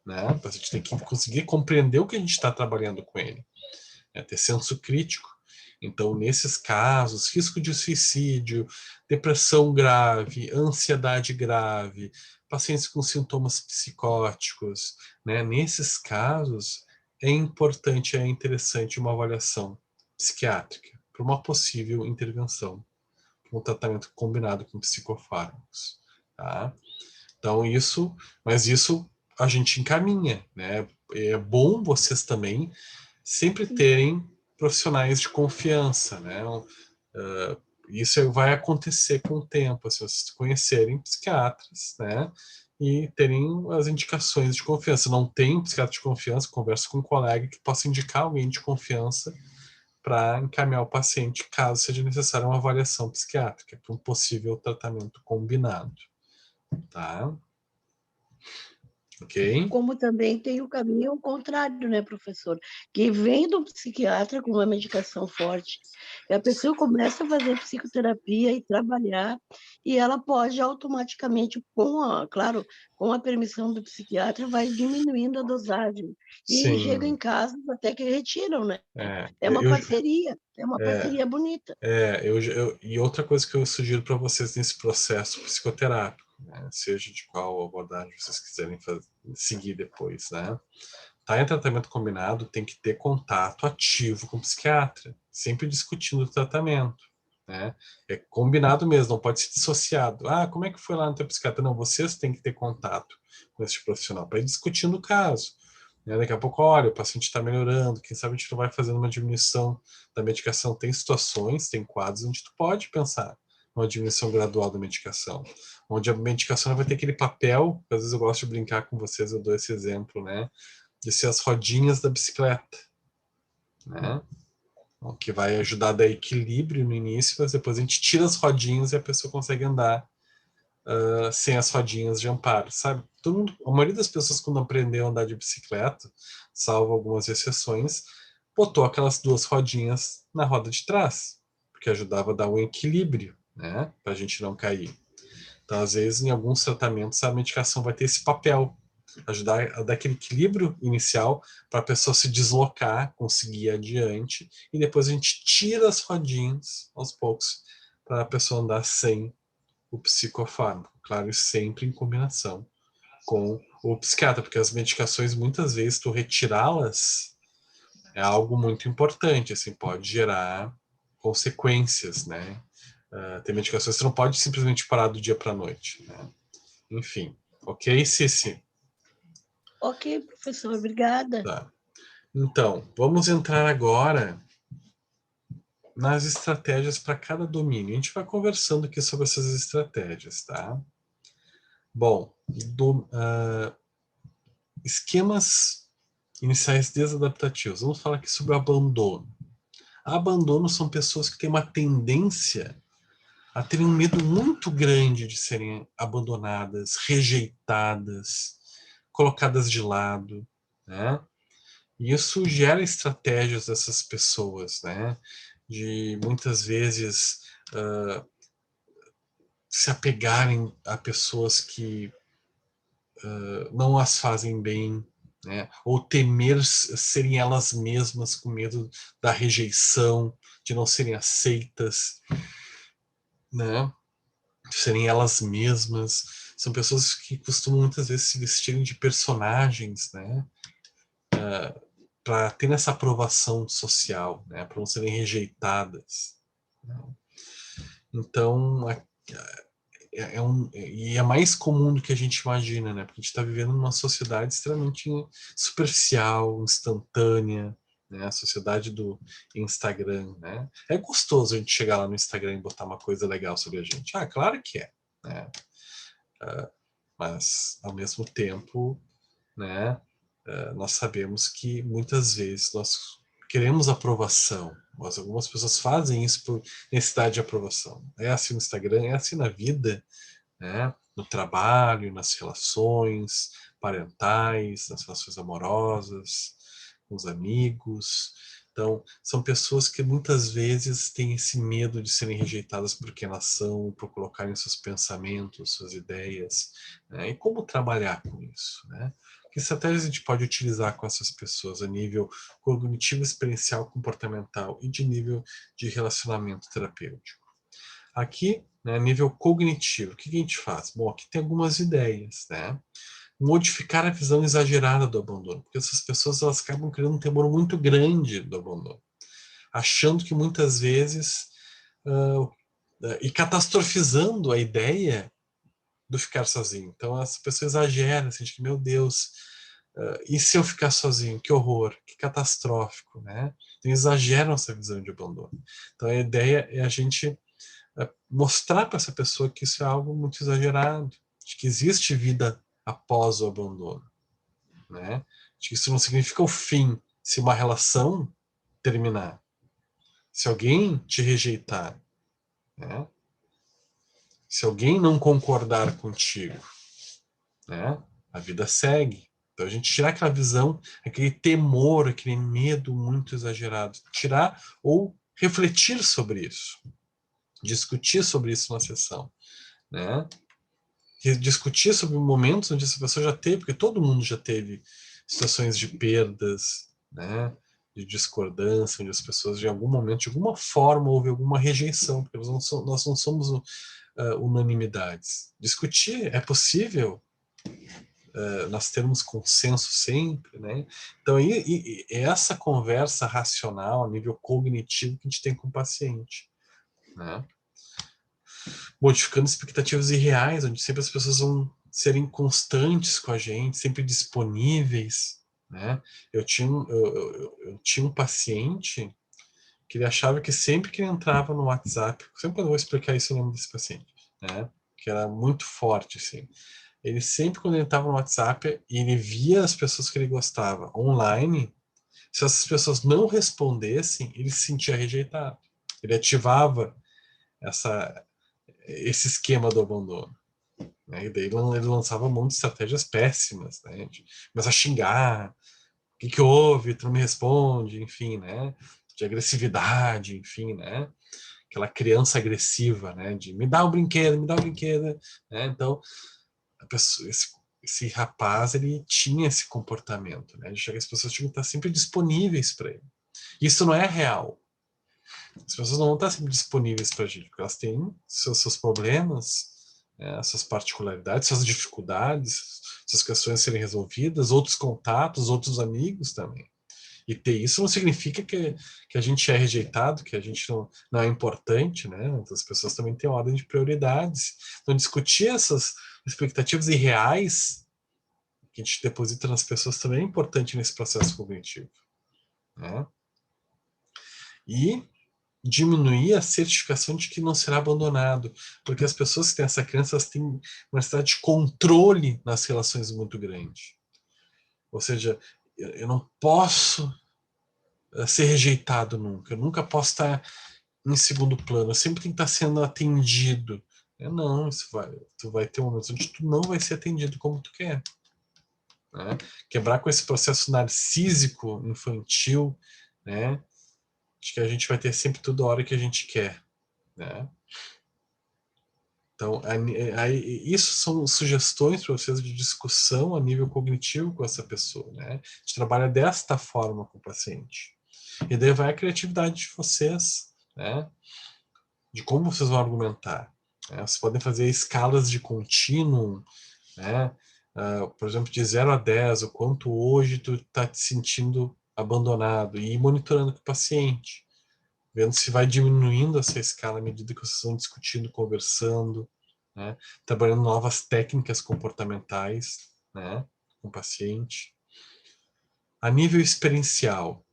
né? O paciente tem que conseguir compreender o que a gente está trabalhando com ele, ter senso crítico. Então, nesses casos, risco de suicídio, depressão grave, ansiedade grave, pacientes com sintomas psicóticos, né? Nesses casos, é importante, é interessante uma avaliação psiquiátrica para uma possível intervenção, um tratamento combinado com psicofármacos, tá? Então, mas isso a gente encaminha, né? É bom vocês também sempre terem profissionais de confiança, né? Isso vai acontecer com o tempo, se vocês conhecerem psiquiatras, né? E terem as indicações de confiança. Não tem psiquiatra de confiança, conversa com um colega que possa indicar alguém de confiança para encaminhar o paciente, caso seja necessária uma avaliação psiquiátrica para um possível tratamento combinado, tá? Ok? Como também tem o caminho contrário, né, professor? Que vem do psiquiatra com uma medicação forte, e a pessoa começa a fazer psicoterapia e trabalhar, e ela pode automaticamente, claro, com a permissão do psiquiatra, vai diminuindo a dosagem. E chega em Sim. casa até que retiram, né? É uma parceria bonita. E outra coisa que eu sugiro para vocês nesse processo psicoterápico, né, seja de qual abordagem vocês quiserem seguir depois, né? tá em tratamento combinado, tem que ter contato ativo com o psiquiatra, sempre discutindo o tratamento, né? É combinado mesmo, não pode ser dissociado. Ah, como é que foi lá no teu psiquiatra? Não, vocês têm que ter contato com esse profissional para ir discutindo o caso. Né? Daqui a pouco, olha, o paciente está melhorando, quem sabe a gente não vai fazendo uma diminuição da medicação. Tem situações, tem quadros onde tu pode pensar numa diminuição gradual da medicação, onde a medicação vai ter aquele papel, às vezes eu gosto de brincar com vocês, eu dou esse exemplo, né, de ser as rodinhas da bicicleta, né, o que vai ajudar a dar equilíbrio no início, mas depois a gente tira as rodinhas e a pessoa consegue andar sem as rodinhas de amparo, sabe? Todo mundo, a maioria das pessoas quando aprendeu a andar de bicicleta, salvo algumas exceções, botou aquelas duas rodinhas na roda de trás, porque ajudava a dar um equilíbrio, né, para a gente não cair. Então, às vezes, em alguns tratamentos, a medicação vai ter esse papel, ajudar a dar aquele equilíbrio inicial para a pessoa se deslocar, conseguir ir adiante, e depois a gente tira as rodinhas aos poucos para a pessoa andar sem o psicofármaco. Claro, sempre em combinação com o psiquiatra, porque as medicações, muitas vezes, tu retirá-las é algo muito importante, assim, pode gerar consequências, né? Tem medicações que você não pode simplesmente parar do dia para a noite, né? Enfim, ok, Cici? Ok, professor, obrigada. Tá. Então, vamos entrar agora nas estratégias para cada domínio. A gente vai conversando aqui sobre essas estratégias, tá? Bom, esquemas iniciais desadaptativos. Vamos falar aqui sobre o abandono. Abandono são pessoas que têm uma tendência a terem um medo muito grande de serem abandonadas, rejeitadas, colocadas de lado, né? E isso gera estratégias dessas pessoas, né? De muitas vezes se apegarem a pessoas que não as fazem bem, né? Ou temer serem elas mesmas com medo da rejeição, de não serem aceitas, né? De serem elas mesmas. São pessoas que costumam muitas vezes se vestirem de personagens, né? Para ter essa aprovação social, né? Para não serem rejeitadas. Né? Então, e é mais comum do que a gente imagina, né? Porque a gente está vivendo numa sociedade extremamente superficial, instantânea, né? A sociedade do Instagram, né? É gostoso a gente chegar lá no Instagram e botar uma coisa legal sobre a gente. Ah, claro que é, né? Mas, ao mesmo tempo, né? Nós sabemos que muitas vezes nós queremos aprovação, mas algumas pessoas fazem isso por necessidade de aprovação. É assim no Instagram, é assim na vida, né? No trabalho, nas relações parentais, nas relações amorosas, com os amigos. Então, são pessoas que muitas vezes têm esse medo de serem rejeitadas por quem elas são, por colocarem seus pensamentos, suas ideias, né? E como trabalhar com isso, né? Que estratégias a gente pode utilizar com essas pessoas a nível cognitivo, experiencial, comportamental e de nível de relacionamento terapêutico? Aqui, né, nível cognitivo, o que a gente faz? Bom, aqui tem algumas ideias, né? Modificar a visão exagerada do abandono, porque essas pessoas elas acabam criando um temor muito grande do abandono, achando que muitas vezes e catastrofizando a ideia do ficar sozinho. Então as pessoas exageram, assim, de que, meu Deus, e se eu ficar sozinho? Que horror, que catastrófico, né? Então exageram essa visão de abandono. Então a ideia é a gente mostrar para essa pessoa que isso é algo muito exagerado, de que existe vida após o abandono, né? De que isso não significa o fim se uma relação terminar, se alguém te rejeitar, né? Se alguém não concordar contigo, né? A vida segue. Então a gente tirar aquela visão, aquele temor, aquele medo muito exagerado, tirar ou refletir sobre isso, discutir sobre isso na sessão, né? Discutir sobre momentos onde essa pessoa já teve, porque todo mundo já teve situações de perdas, né? De discordância, onde as pessoas de algum momento, de alguma forma, houve alguma rejeição, porque nós não somos unanimidades. Discutir é possível nós termos consenso sempre, né? Então, essa conversa racional, a nível cognitivo, que a gente tem com o paciente, né? Modificando expectativas irreais, onde sempre as pessoas vão serem constantes com a gente, sempre disponíveis, né? Eu tinha um paciente que ele achava que sempre que ele entrava no WhatsApp, sempre quando eu vou explicar isso, eu lembro desse paciente, né? Que era muito forte, assim. Ele sempre, quando ele estava no WhatsApp e ele via as pessoas que ele gostava online, se essas pessoas não respondessem, ele se sentia rejeitado. Ele ativava esse esquema do abandono. Né? E daí ele lançava um monte de estratégias péssimas, né? De começar a xingar, o que houve, tu não me responde, enfim, né? De agressividade, enfim, né? Aquela criança agressiva, né? De me dá um brinquedo, né? Então, a pessoa, esse rapaz, ele tinha esse comportamento, né? De que as pessoas tinham que estar sempre disponíveis para ele. Isso não é real. As pessoas não vão estar sempre disponíveis para a gente, porque elas têm seus problemas, suas particularidades, suas dificuldades, suas questões a serem resolvidas, outros contatos, outros amigos também. E ter isso não significa que a gente é rejeitado, que a gente não é importante, né? As pessoas também têm ordem de prioridades. Então, discutir essas expectativas irreais que a gente deposita nas pessoas também é importante nesse processo cognitivo, né? E diminuir a certificação de que não será abandonado, porque as pessoas que têm essa crença, elas têm uma necessidade de controle nas relações muito grande. Ou seja, eu não posso ser rejeitado nunca, eu nunca posso estar em segundo plano, eu sempre tenho que estar sendo atendido. Não, tu vai ter um momento onde tu não vai ser atendido como tu quer. Né? Quebrar com esse processo narcísico infantil, né? De que a gente vai ter sempre tudo a hora que a gente quer, né? Então, isso são sugestões para vocês de discussão a nível cognitivo com essa pessoa, né? A gente trabalha desta forma com o paciente. E daí vai a criatividade de vocês, né? De como vocês vão argumentar. Né? Vocês podem fazer escalas de contínuo, né? Por exemplo, de 0 a 10, o quanto hoje tu está te sentindo abandonado, e ir monitorando com o paciente, vendo se vai diminuindo essa escala à medida que vocês vão discutindo, conversando, né? Trabalhando novas técnicas comportamentais, né? Com o paciente. A nível experiencial,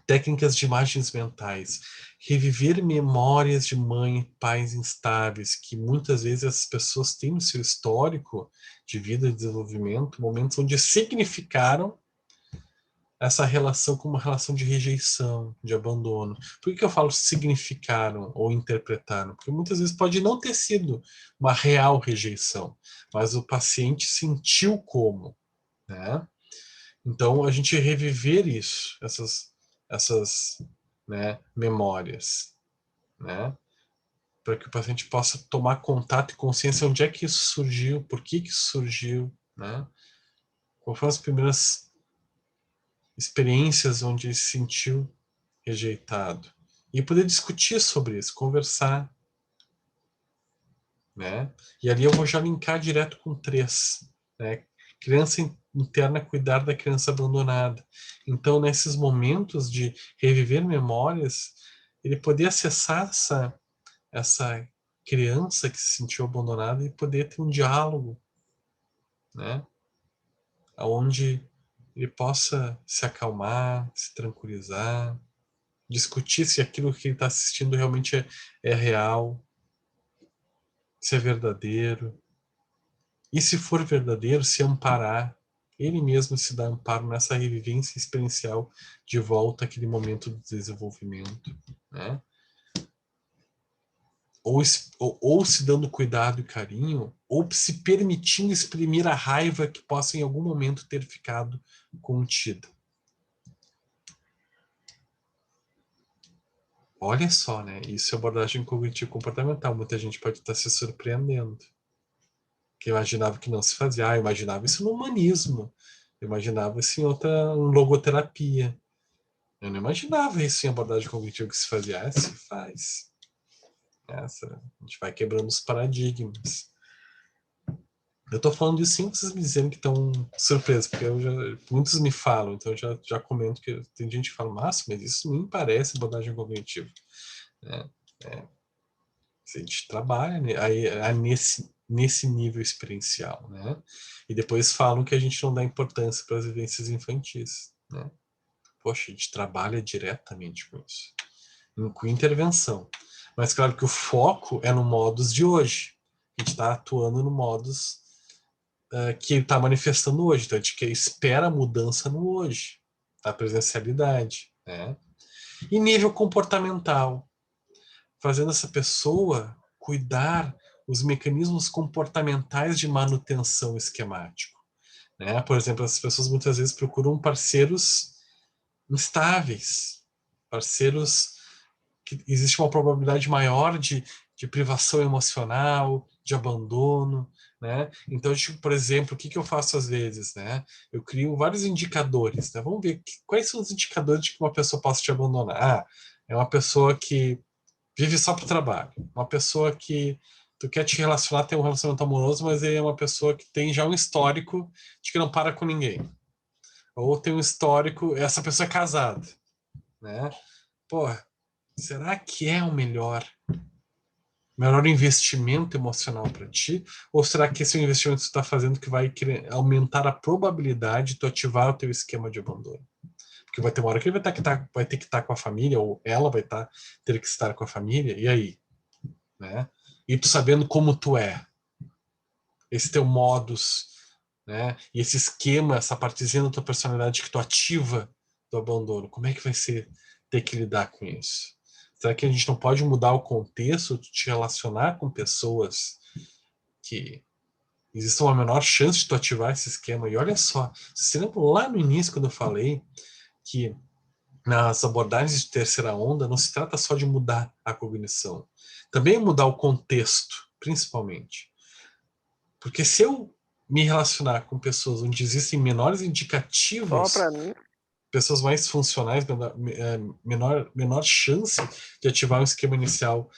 técnicas de imagens mentais, reviver memórias de mãe e pais instáveis, que muitas vezes as pessoas têm no seu histórico de vida e desenvolvimento, momentos onde significaram essa relação como uma relação de rejeição, de abandono. Por que eu falo significaram ou interpretaram? Porque muitas vezes pode não ter sido uma real rejeição, mas o paciente sentiu como, né? Então, a gente reviver isso, essas né, memórias, né? Para que o paciente possa tomar contato e consciência onde é que isso surgiu, por que isso surgiu, né? Quais foram as primeiras experiências onde ele se sentiu rejeitado. E poder discutir sobre isso, conversar, né? E ali eu vou já linkar direto com 3, né? Criança interna cuidar da criança abandonada. Então, nesses momentos de reviver memórias, ele poder acessar essa criança que se sentiu abandonada e poder ter um diálogo, né? Onde ele possa se acalmar, se tranquilizar, discutir se aquilo que ele está assistindo realmente é real, se é verdadeiro. E se for verdadeiro, se amparar, ele mesmo se dá amparo nessa revivência experiencial de volta àquele momento do desenvolvimento, né? Ou se dando cuidado e carinho, ou se permitindo exprimir a raiva que possa em algum momento ter ficado contida. Olha só, né? Isso é abordagem cognitivo-comportamental. Muita gente pode estar se surpreendendo. Que eu imaginava que não se fazia. Eu imaginava isso no humanismo. Eu imaginava isso em logoterapia. Eu não imaginava isso em abordagem cognitiva que se fazia. Se faz. A gente vai quebrando os paradigmas. Eu tô falando isso sem vocês me dizerem que estão surpresos, porque muitos me falam, então eu já comento que tem gente que fala, mas isso nem parece abordagem cognitiva. A gente trabalha, né, aí nesse nível experiencial, né? E depois falam que a gente não dá importância para as vivências infantis, né? Poxa, a gente trabalha diretamente com isso, com intervenção. Mas claro que o foco é no modus de hoje. A gente está atuando no modus que está manifestando hoje. Então a gente espera a mudança no hoje, a presencialidade, né? E nível comportamental, fazendo essa pessoa cuidar os mecanismos comportamentais de manutenção esquemático, né? Por exemplo, as pessoas muitas vezes procuram parceiros instáveis, parceiros que existe uma probabilidade maior de privação emocional, de abandono, né? Então, por exemplo, o que eu faço às vezes, né? Eu crio vários indicadores, né? Vamos ver quais são os indicadores de que uma pessoa possa te abandonar. Ah, é uma pessoa que vive só para o trabalho, uma pessoa que tu quer te relacionar, tem um relacionamento amoroso, mas ele é uma pessoa que tem já um histórico de que não para com ninguém. Ou tem um histórico, essa pessoa é casada, né? Pô, será que é o melhor investimento emocional para ti? Ou será que esse investimento que tu está fazendo que vai aumentar a probabilidade de tu ativar o teu esquema de abandono? Porque vai ter uma hora que ele vai ter que estar com a família, ou ela vai ter que estar com a família, e aí? Né? E tu sabendo como tu é, esse teu modus, né? E esse esquema, essa partezinha da tua personalidade que tu ativa do abandono, como é que vai ser ter que lidar com isso? Será que a gente não pode mudar o contexto, te relacionar com pessoas que existe uma menor chance de tu ativar esse esquema? E olha só, você lembra lá no início quando eu falei que nas abordagens de terceira onda não se trata só de mudar a cognição, também é mudar o contexto, principalmente. Porque se eu me relacionar com pessoas onde existem menores indicativos, pessoas mais funcionais, menor chance de ativar um esquema inicial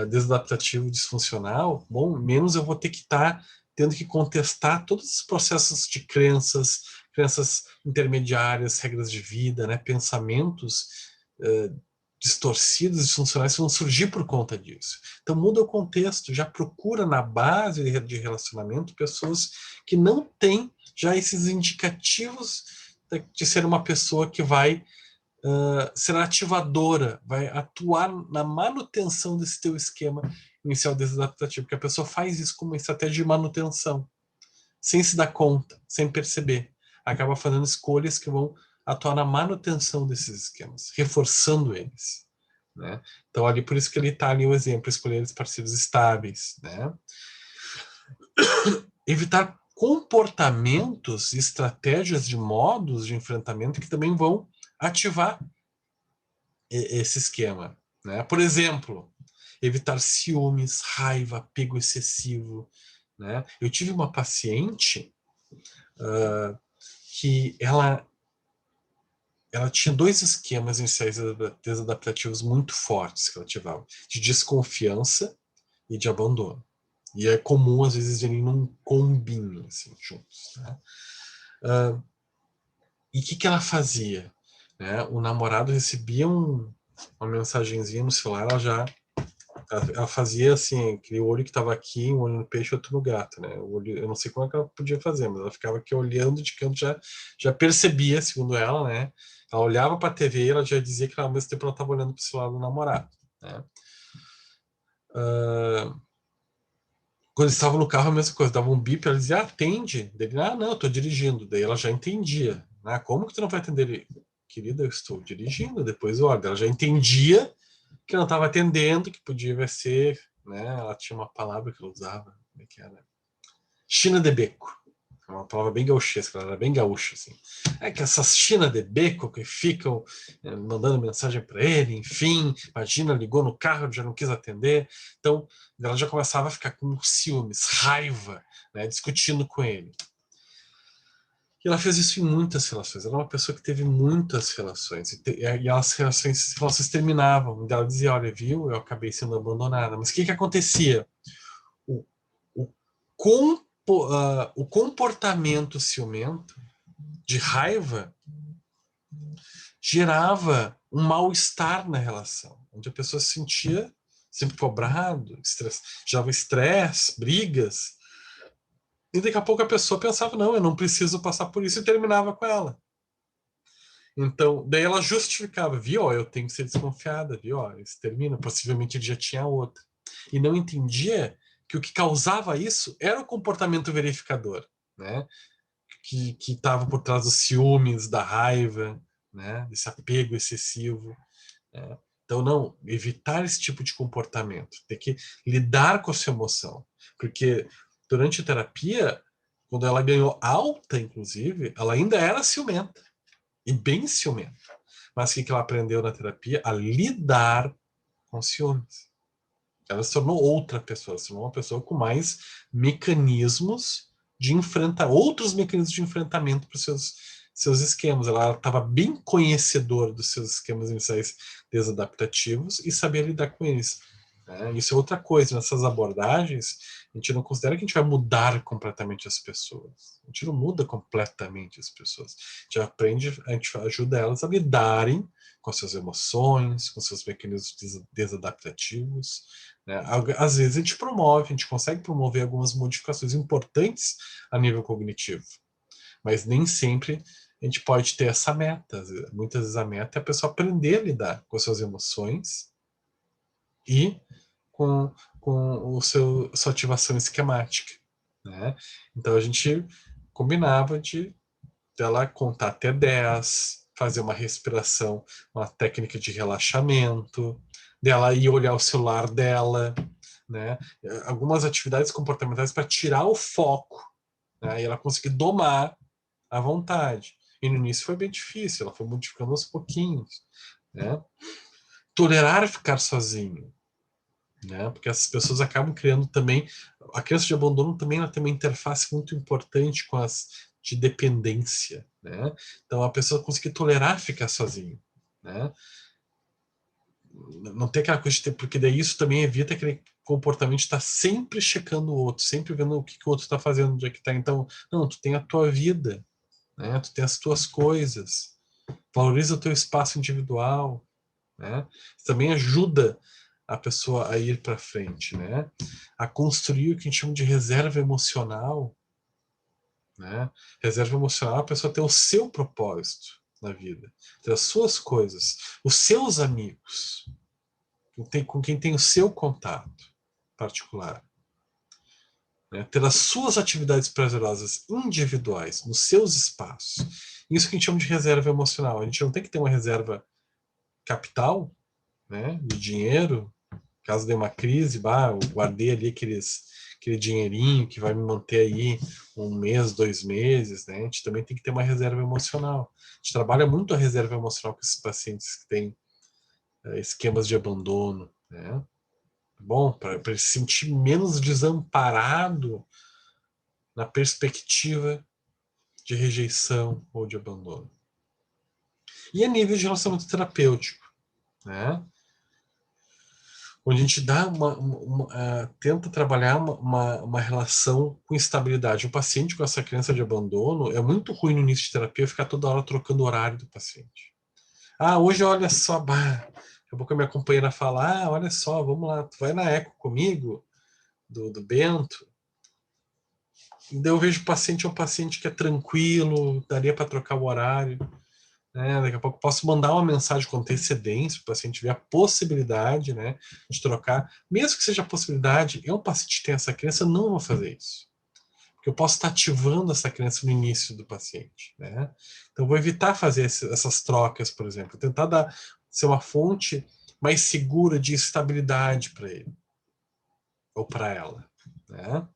desadaptativo disfuncional, bom, menos eu vou ter que estar tendo que contestar todos os processos de crenças intermediárias, regras de vida, né, pensamentos distorcidos, disfuncionais, que vão surgir por conta disso. Então muda o contexto, já procura na base de relacionamento pessoas que não têm já esses indicativos de ser uma pessoa que vai ser ativadora, vai atuar na manutenção desse teu esquema inicial desadaptativo, porque a pessoa faz isso como uma estratégia de manutenção, sem se dar conta, sem perceber. Acaba fazendo escolhas que vão atuar na manutenção desses esquemas, reforçando eles, né? Então, ali, por isso que ele está ali o exemplo, escolher parceiros estáveis, né? Evitar comportamentos, estratégias de modos de enfrentamento que também vão ativar esse esquema, né? Por exemplo, evitar ciúmes, raiva, apego excessivo, né? Eu tive uma paciente que ela tinha dois esquemas iniciais desadaptativos muito fortes que ela ativava, de desconfiança e de abandono. E é comum, às vezes, irem num combinho, assim, juntos, né? E o que ela fazia? Né? O namorado recebia uma mensagenzinha no celular, ela fazia assim, aquele olho que estava aqui, um olho no peixe e outro no gato, né? O olho, eu não sei como é que ela podia fazer, mas ela ficava aqui olhando de canto, já percebia, segundo ela, né? Ela olhava para a TV e ela já dizia que ao mesmo tempo ela estava olhando para o celular do namorado, né? Quando eles estavam no carro, a mesma coisa, dava um bip, ela dizia, atende. Ele, não, eu estou dirigindo. Daí ela já entendia. Como que tu não vai atender ele? Querida, eu estou dirigindo. Depois, olha, ela já entendia que não estava atendendo, que podia ser, né? Ela tinha uma palavra que ela usava, como é que era? China de beco. Uma palavra bem gauchesca, ela era bem gaúcha, assim. É que essas China de beco que ficam mandando mensagem para ele, enfim, imagina, ligou no carro, já não quis atender. Então, ela já começava a ficar com ciúmes, raiva, né, discutindo com ele. E ela fez isso em muitas relações. Ela era uma pessoa que teve muitas relações. E as relações terminavam. Ela dizia, olha, viu, eu acabei sendo abandonada. Mas o que acontecia? O o comportamento ciumento, de raiva, gerava um mal-estar na relação, onde a pessoa se sentia sempre cobrado, gerava estresse, brigas, e daqui a pouco a pessoa pensava, não, eu não preciso passar por isso, e terminava com ela. Então, daí ela justificava, viu, ó, eu tenho que ser desconfiada, viu, ó, isso termina, possivelmente ele já tinha outra. E não entendia que o que causava isso era o comportamento verificador, né? Que estava por trás dos ciúmes, da raiva, né? Desse apego excessivo. Né? Então, não, evitar esse tipo de comportamento, ter que lidar com a sua emoção. Porque durante a terapia, quando ela ganhou alta, inclusive, ela ainda era ciumenta. E bem ciumenta. Mas o que ela aprendeu na terapia? A lidar com ciúmes. Ela se tornou outra pessoa, se tornou uma pessoa com mais mecanismos de enfrentar, outros mecanismos de enfrentamento para os seus esquemas. Ela estava bem conhecedora dos seus esquemas iniciais desadaptativos e sabia lidar com eles. Né? Isso é outra coisa. Nessas abordagens, a gente não considera que a gente vai mudar completamente as pessoas. A gente não muda completamente as pessoas. A gente aprende, a gente ajuda elas a lidarem com as suas emoções, com seus mecanismos desadaptativos. Né? Às vezes a gente promove, a gente consegue promover algumas modificações importantes a nível cognitivo, mas nem sempre a gente pode ter essa meta. Muitas vezes a meta é a pessoa aprender a lidar com as suas emoções e com sua ativação esquemática. Né? Então a gente combinava de ela contar até 10, fazer uma respiração, uma técnica de relaxamento, dela ir olhar o celular dela, né? Algumas atividades comportamentais para tirar o foco, né? E ela conseguir domar a vontade. E no início foi bem difícil, ela foi modificando aos pouquinhos, né? Tolerar ficar sozinho, né? Porque essas pessoas acabam criando também, a criança de abandono também ela tem uma interface muito importante com as de dependência, né? Então a pessoa conseguir tolerar ficar sozinho, né? Não tem aquela coisa de ter, porque daí isso também evita aquele comportamento de estar sempre checando o outro, sempre vendo o que o outro está fazendo, onde é que está. Então, não, tu tem a tua vida, né? Tu tem as tuas coisas, valoriza o teu espaço individual, né? Isso também ajuda a pessoa a ir para frente, né? A construir o que a gente chama de reserva emocional, né? Reserva emocional, a pessoa ter o seu propósito na vida, ter as suas coisas, os seus amigos, com quem tem o seu contato particular, né? Ter as suas atividades prazerosas individuais, nos seus espaços. Isso que a gente chama de reserva emocional. A gente não tem que ter uma reserva capital, né, de dinheiro, caso dê uma crise, eu guardei ali aquele dinheirinho que vai me manter aí 1 mês, 2 meses, né? A gente também tem que ter uma reserva emocional. A gente trabalha muito a reserva emocional com esses pacientes que têm esquemas de abandono, né? Bom, para ele se sentir menos desamparado na perspectiva de rejeição ou de abandono. E a nível de relacionamento terapêutico, né? Onde a gente dá tenta trabalhar uma relação com estabilidade. O paciente com essa crença de abandono, é muito ruim no início de terapia ficar toda hora trocando o horário do paciente. Hoje olha só, daqui a pouco a minha companheira fala, olha só, vamos lá, tu vai na eco comigo, do Bento. E daí eu vejo o paciente é um paciente que é tranquilo, daria para trocar o horário. Daqui a pouco posso mandar uma mensagem com antecedência para o paciente ver a possibilidade, né, de trocar. Mesmo que seja a possibilidade, um paciente que tem essa crença, eu não vou fazer isso. Porque eu posso estar ativando essa crença no início do paciente. Né? Então, eu vou evitar fazer essas trocas, por exemplo. Tentar ser uma fonte mais segura de estabilidade para ele. Ou para ela. Né?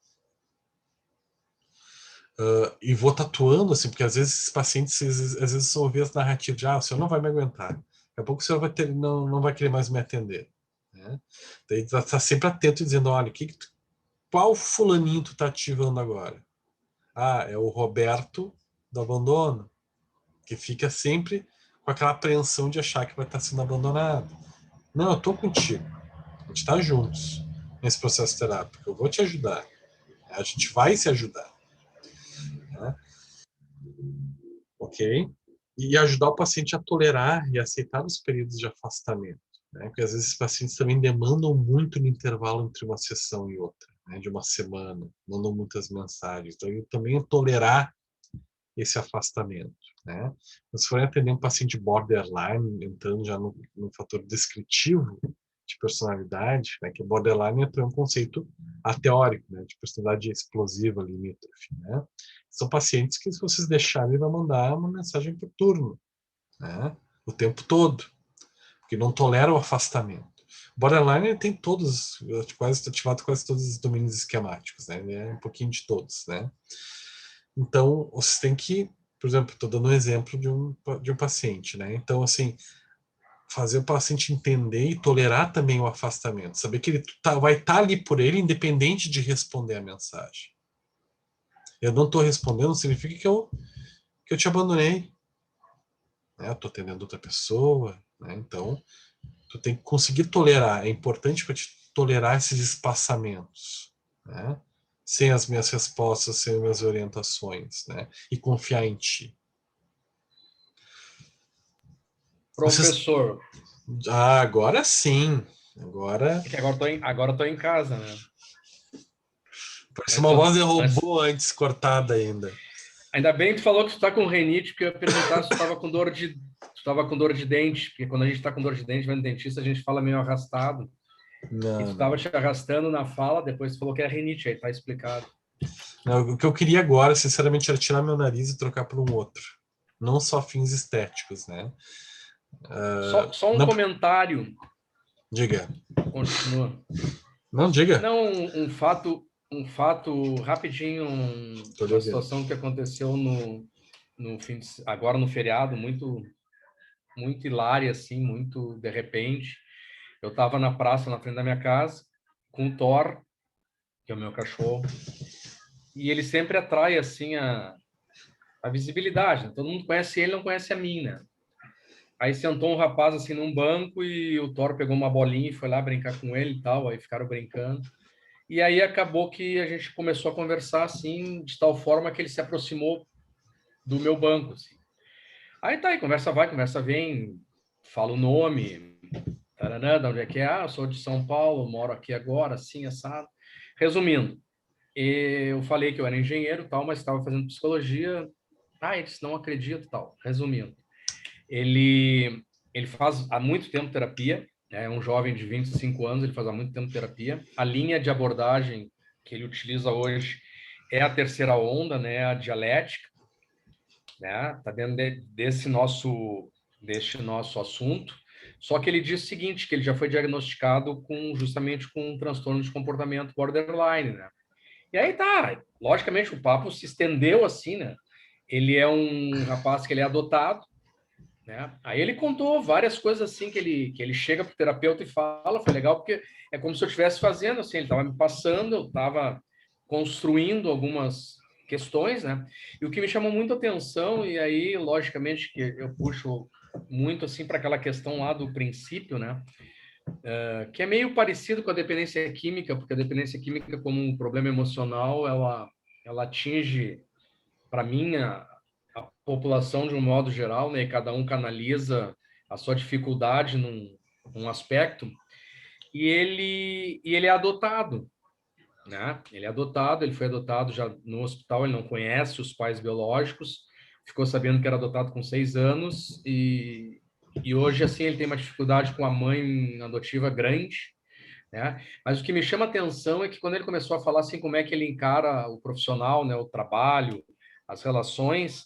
E vou tatuando, assim, porque às vezes esses pacientes, às vezes são ouvir as narrativas de, o senhor não vai me aguentar. Daqui a pouco o senhor não vai querer mais me atender. Né? Daí tá sempre atento dizendo, olha, qual fulaninho tu tá ativando agora? É o Roberto do abandono, que fica sempre com aquela apreensão de achar que vai estar sendo abandonado. Não, eu tô contigo. A gente tá juntos nesse processo terápico. Eu vou te ajudar. A gente vai se ajudar. Né? Ok? E ajudar o paciente a tolerar e aceitar os períodos de afastamento. Né? Porque às vezes os pacientes também demandam muito no intervalo entre uma sessão e outra, né? De uma semana, mandam muitas mensagens. Então, eu também tolerar esse afastamento. Né? Se for atender um paciente borderline, entrando já no fator descritivo de personalidade, né? Que borderline é um conceito teórico, né? De personalidade explosiva, limítrofe. Né? São pacientes que, se vocês deixarem, vai mandar uma mensagem por turno, né? O tempo todo, porque não tolera o afastamento. O borderline ele tem todos, ativado quase todos os domínios esquemáticos, né? Ele é um pouquinho de todos, né? Então, você tem que, por exemplo, estou dando um exemplo de um paciente, né? Então, assim, fazer o paciente entender e tolerar também o afastamento, saber que ele vai estar ali por ele, independente de responder a mensagem. Eu não estou respondendo, significa que eu te abandonei. Né? Eu estou atendendo outra pessoa, né? Então, tu tem que conseguir tolerar. É importante para te tolerar esses espaçamentos, né? Sem as minhas respostas, sem as minhas orientações, né? E confiar em ti. Professor. Agora sim. Agora. É que agora tô em casa, né? Parece uma voz de robô antes cortada ainda. Ainda bem que tu falou que tu tá com rinite, porque eu ia perguntar se tu tava com dor de dente, porque quando a gente tá com dor de dente, vai no dentista, a gente fala meio arrastado. Não, e tu tava te arrastando na fala, depois tu falou que é rinite, aí tá explicado. Não, o que eu queria agora, sinceramente, era tirar meu nariz e trocar por um outro. Não só fins estéticos, né? Só um comentário. Diga. Continua. Não, diga. Não, um fato rapidinho, uma situação que aconteceu agora no feriado, muito hilária, assim, muito de repente. Eu estava na praça, na frente da minha casa, com o Thor, que é o meu cachorro, e ele sempre atrai, assim, a visibilidade, né? Todo mundo conhece ele, não conhece a mim, né? Aí sentou um rapaz, assim, num banco e o Thor pegou uma bolinha e foi lá brincar com ele e tal, aí ficaram brincando. E aí acabou que a gente começou a conversar, assim, de tal forma que ele se aproximou do meu banco, assim. Aí tá, aí conversa vai, conversa vem, fala o nome, taranã, de onde é que é? Eu sou de São Paulo, moro aqui agora, assim, assado. Resumindo, eu falei que eu era engenheiro, tal, mas estava fazendo psicologia. Eles não acreditam, tal. Resumindo, ele faz há muito tempo terapia, é um jovem de 25 anos, ele faz há muito tempo terapia. A linha de abordagem que ele utiliza hoje é a terceira onda, né, a dialética, né? Tá dentro deste nosso assunto. Só que ele diz o seguinte, que ele já foi diagnosticado justamente com um transtorno de comportamento borderline, né? E aí tá, logicamente o papo se estendeu assim, né? Ele é um rapaz que ele é adotado, né? Aí ele contou várias coisas assim que ele chega pro terapeuta e fala, foi legal porque é como se eu estivesse fazendo assim, ele estava me passando, eu estava construindo algumas questões, né? E o que me chamou muito a atenção, e aí logicamente que eu puxo muito assim para aquela questão lá do princípio, né? Que é meio parecido com a dependência química, porque a dependência química como um problema emocional, ela atinge, para mim, a população de um modo geral, né? Cada um canaliza a sua dificuldade num aspecto, e ele é adotado, né? Ele foi adotado já no hospital, ele não conhece os pais biológicos, ficou sabendo que era adotado com 6 anos, e hoje, assim, ele tem uma dificuldade com a mãe adotiva grande, né? Mas o que me chama a atenção é que quando ele começou a falar assim como é que ele encara o profissional, né, o trabalho, as relações,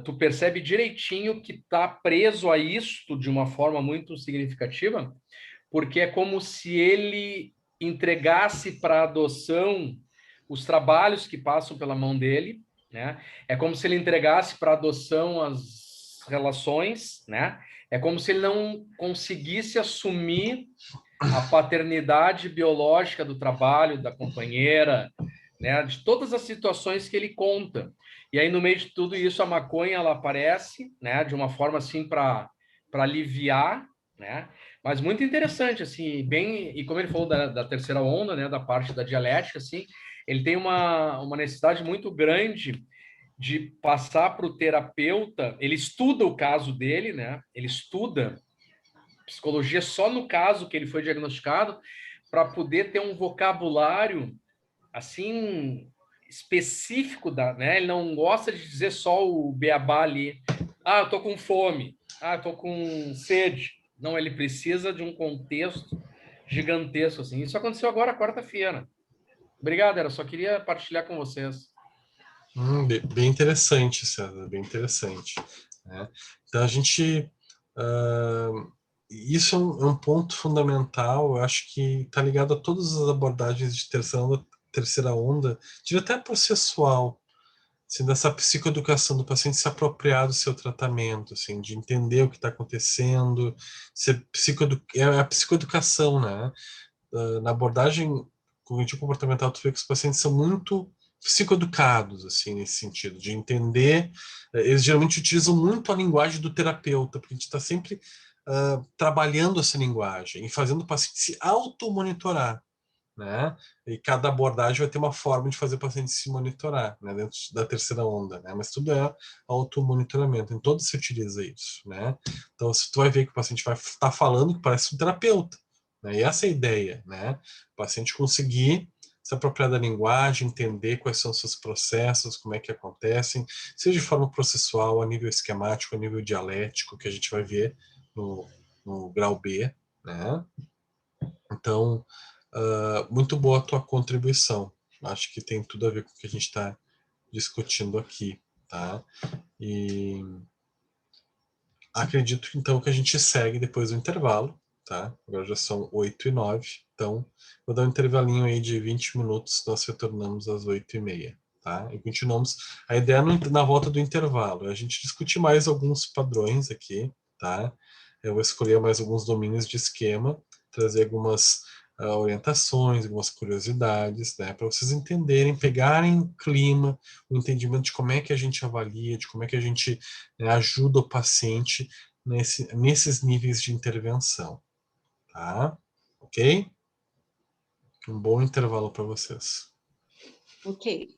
tu percebe direitinho que está preso a isto de uma forma muito significativa, porque é como se ele entregasse para adoção os trabalhos que passam pela mão dele, né? É como se ele entregasse para adoção as relações, né? É como se ele não conseguisse assumir a paternidade biológica do trabalho, da companheira, né? De todas as situações que ele conta. E aí, no meio de tudo isso, a maconha ela aparece, né? De uma forma assim para aliviar, né? Mas muito interessante, assim, bem, e como ele falou da terceira onda, né, da parte da dialética, assim, ele tem uma necessidade muito grande de passar para o terapeuta. Ele estuda o caso dele, né? Ele estuda psicologia só no caso que ele foi diagnosticado, para poder ter um vocabulário assim específico né? Ele não gosta de dizer só o beabá ali. Ah, eu tô com fome. Ah, eu tô com sede. Não, ele precisa de um contexto gigantesco assim. Isso aconteceu agora quarta-feira. Obrigado, era só queria partilhar com vocês. Bem interessante, César, bem interessante, né? Então a gente isso é um ponto fundamental. Eu acho que está ligado a todas as abordagens de terceira onda, diria até processual, assim, dessa psicoeducação do paciente se apropriar do seu tratamento, assim, de entender o que está acontecendo, é a psicoeducação, né? Na abordagem cognitivo-comportamental, tu vê que os pacientes são muito psicoeducados, assim, nesse sentido, de entender. Eles geralmente utilizam muito a linguagem do terapeuta, porque a gente está sempre trabalhando essa linguagem e fazendo o paciente se automonitorar, né? E cada abordagem vai ter uma forma de fazer o paciente se monitorar, né? Dentro da terceira onda, né? Mas tudo é automonitoramento, em todos se utiliza isso, né? Então, se tu vai ver que o paciente vai estar falando que parece um terapeuta, né? E essa é a ideia, né? O paciente conseguir se apropriar da linguagem, entender quais são os seus processos, como é que acontecem, seja de forma processual, a nível esquemático, a nível dialético, que a gente vai ver no grau B, né? Então, muito boa a tua contribuição. Acho que tem tudo a ver com o que a gente está discutindo aqui, tá? E acredito, então, que a gente segue depois do intervalo, tá? Agora já são 8h09, então vou dar um intervalinho aí de 20 minutos, nós retornamos às 8h30, tá? E continuamos. A ideia na volta do intervalo é a gente discutir mais alguns padrões aqui, tá? Eu vou escolher mais alguns domínios de esquema, trazer algumas orientações, algumas curiosidades, né? Para vocês entenderem, pegarem o clima, o entendimento de como é que a gente avalia, de como é que a gente ajuda o paciente nesses níveis de intervenção, tá? Ok? Um bom intervalo para vocês. Ok.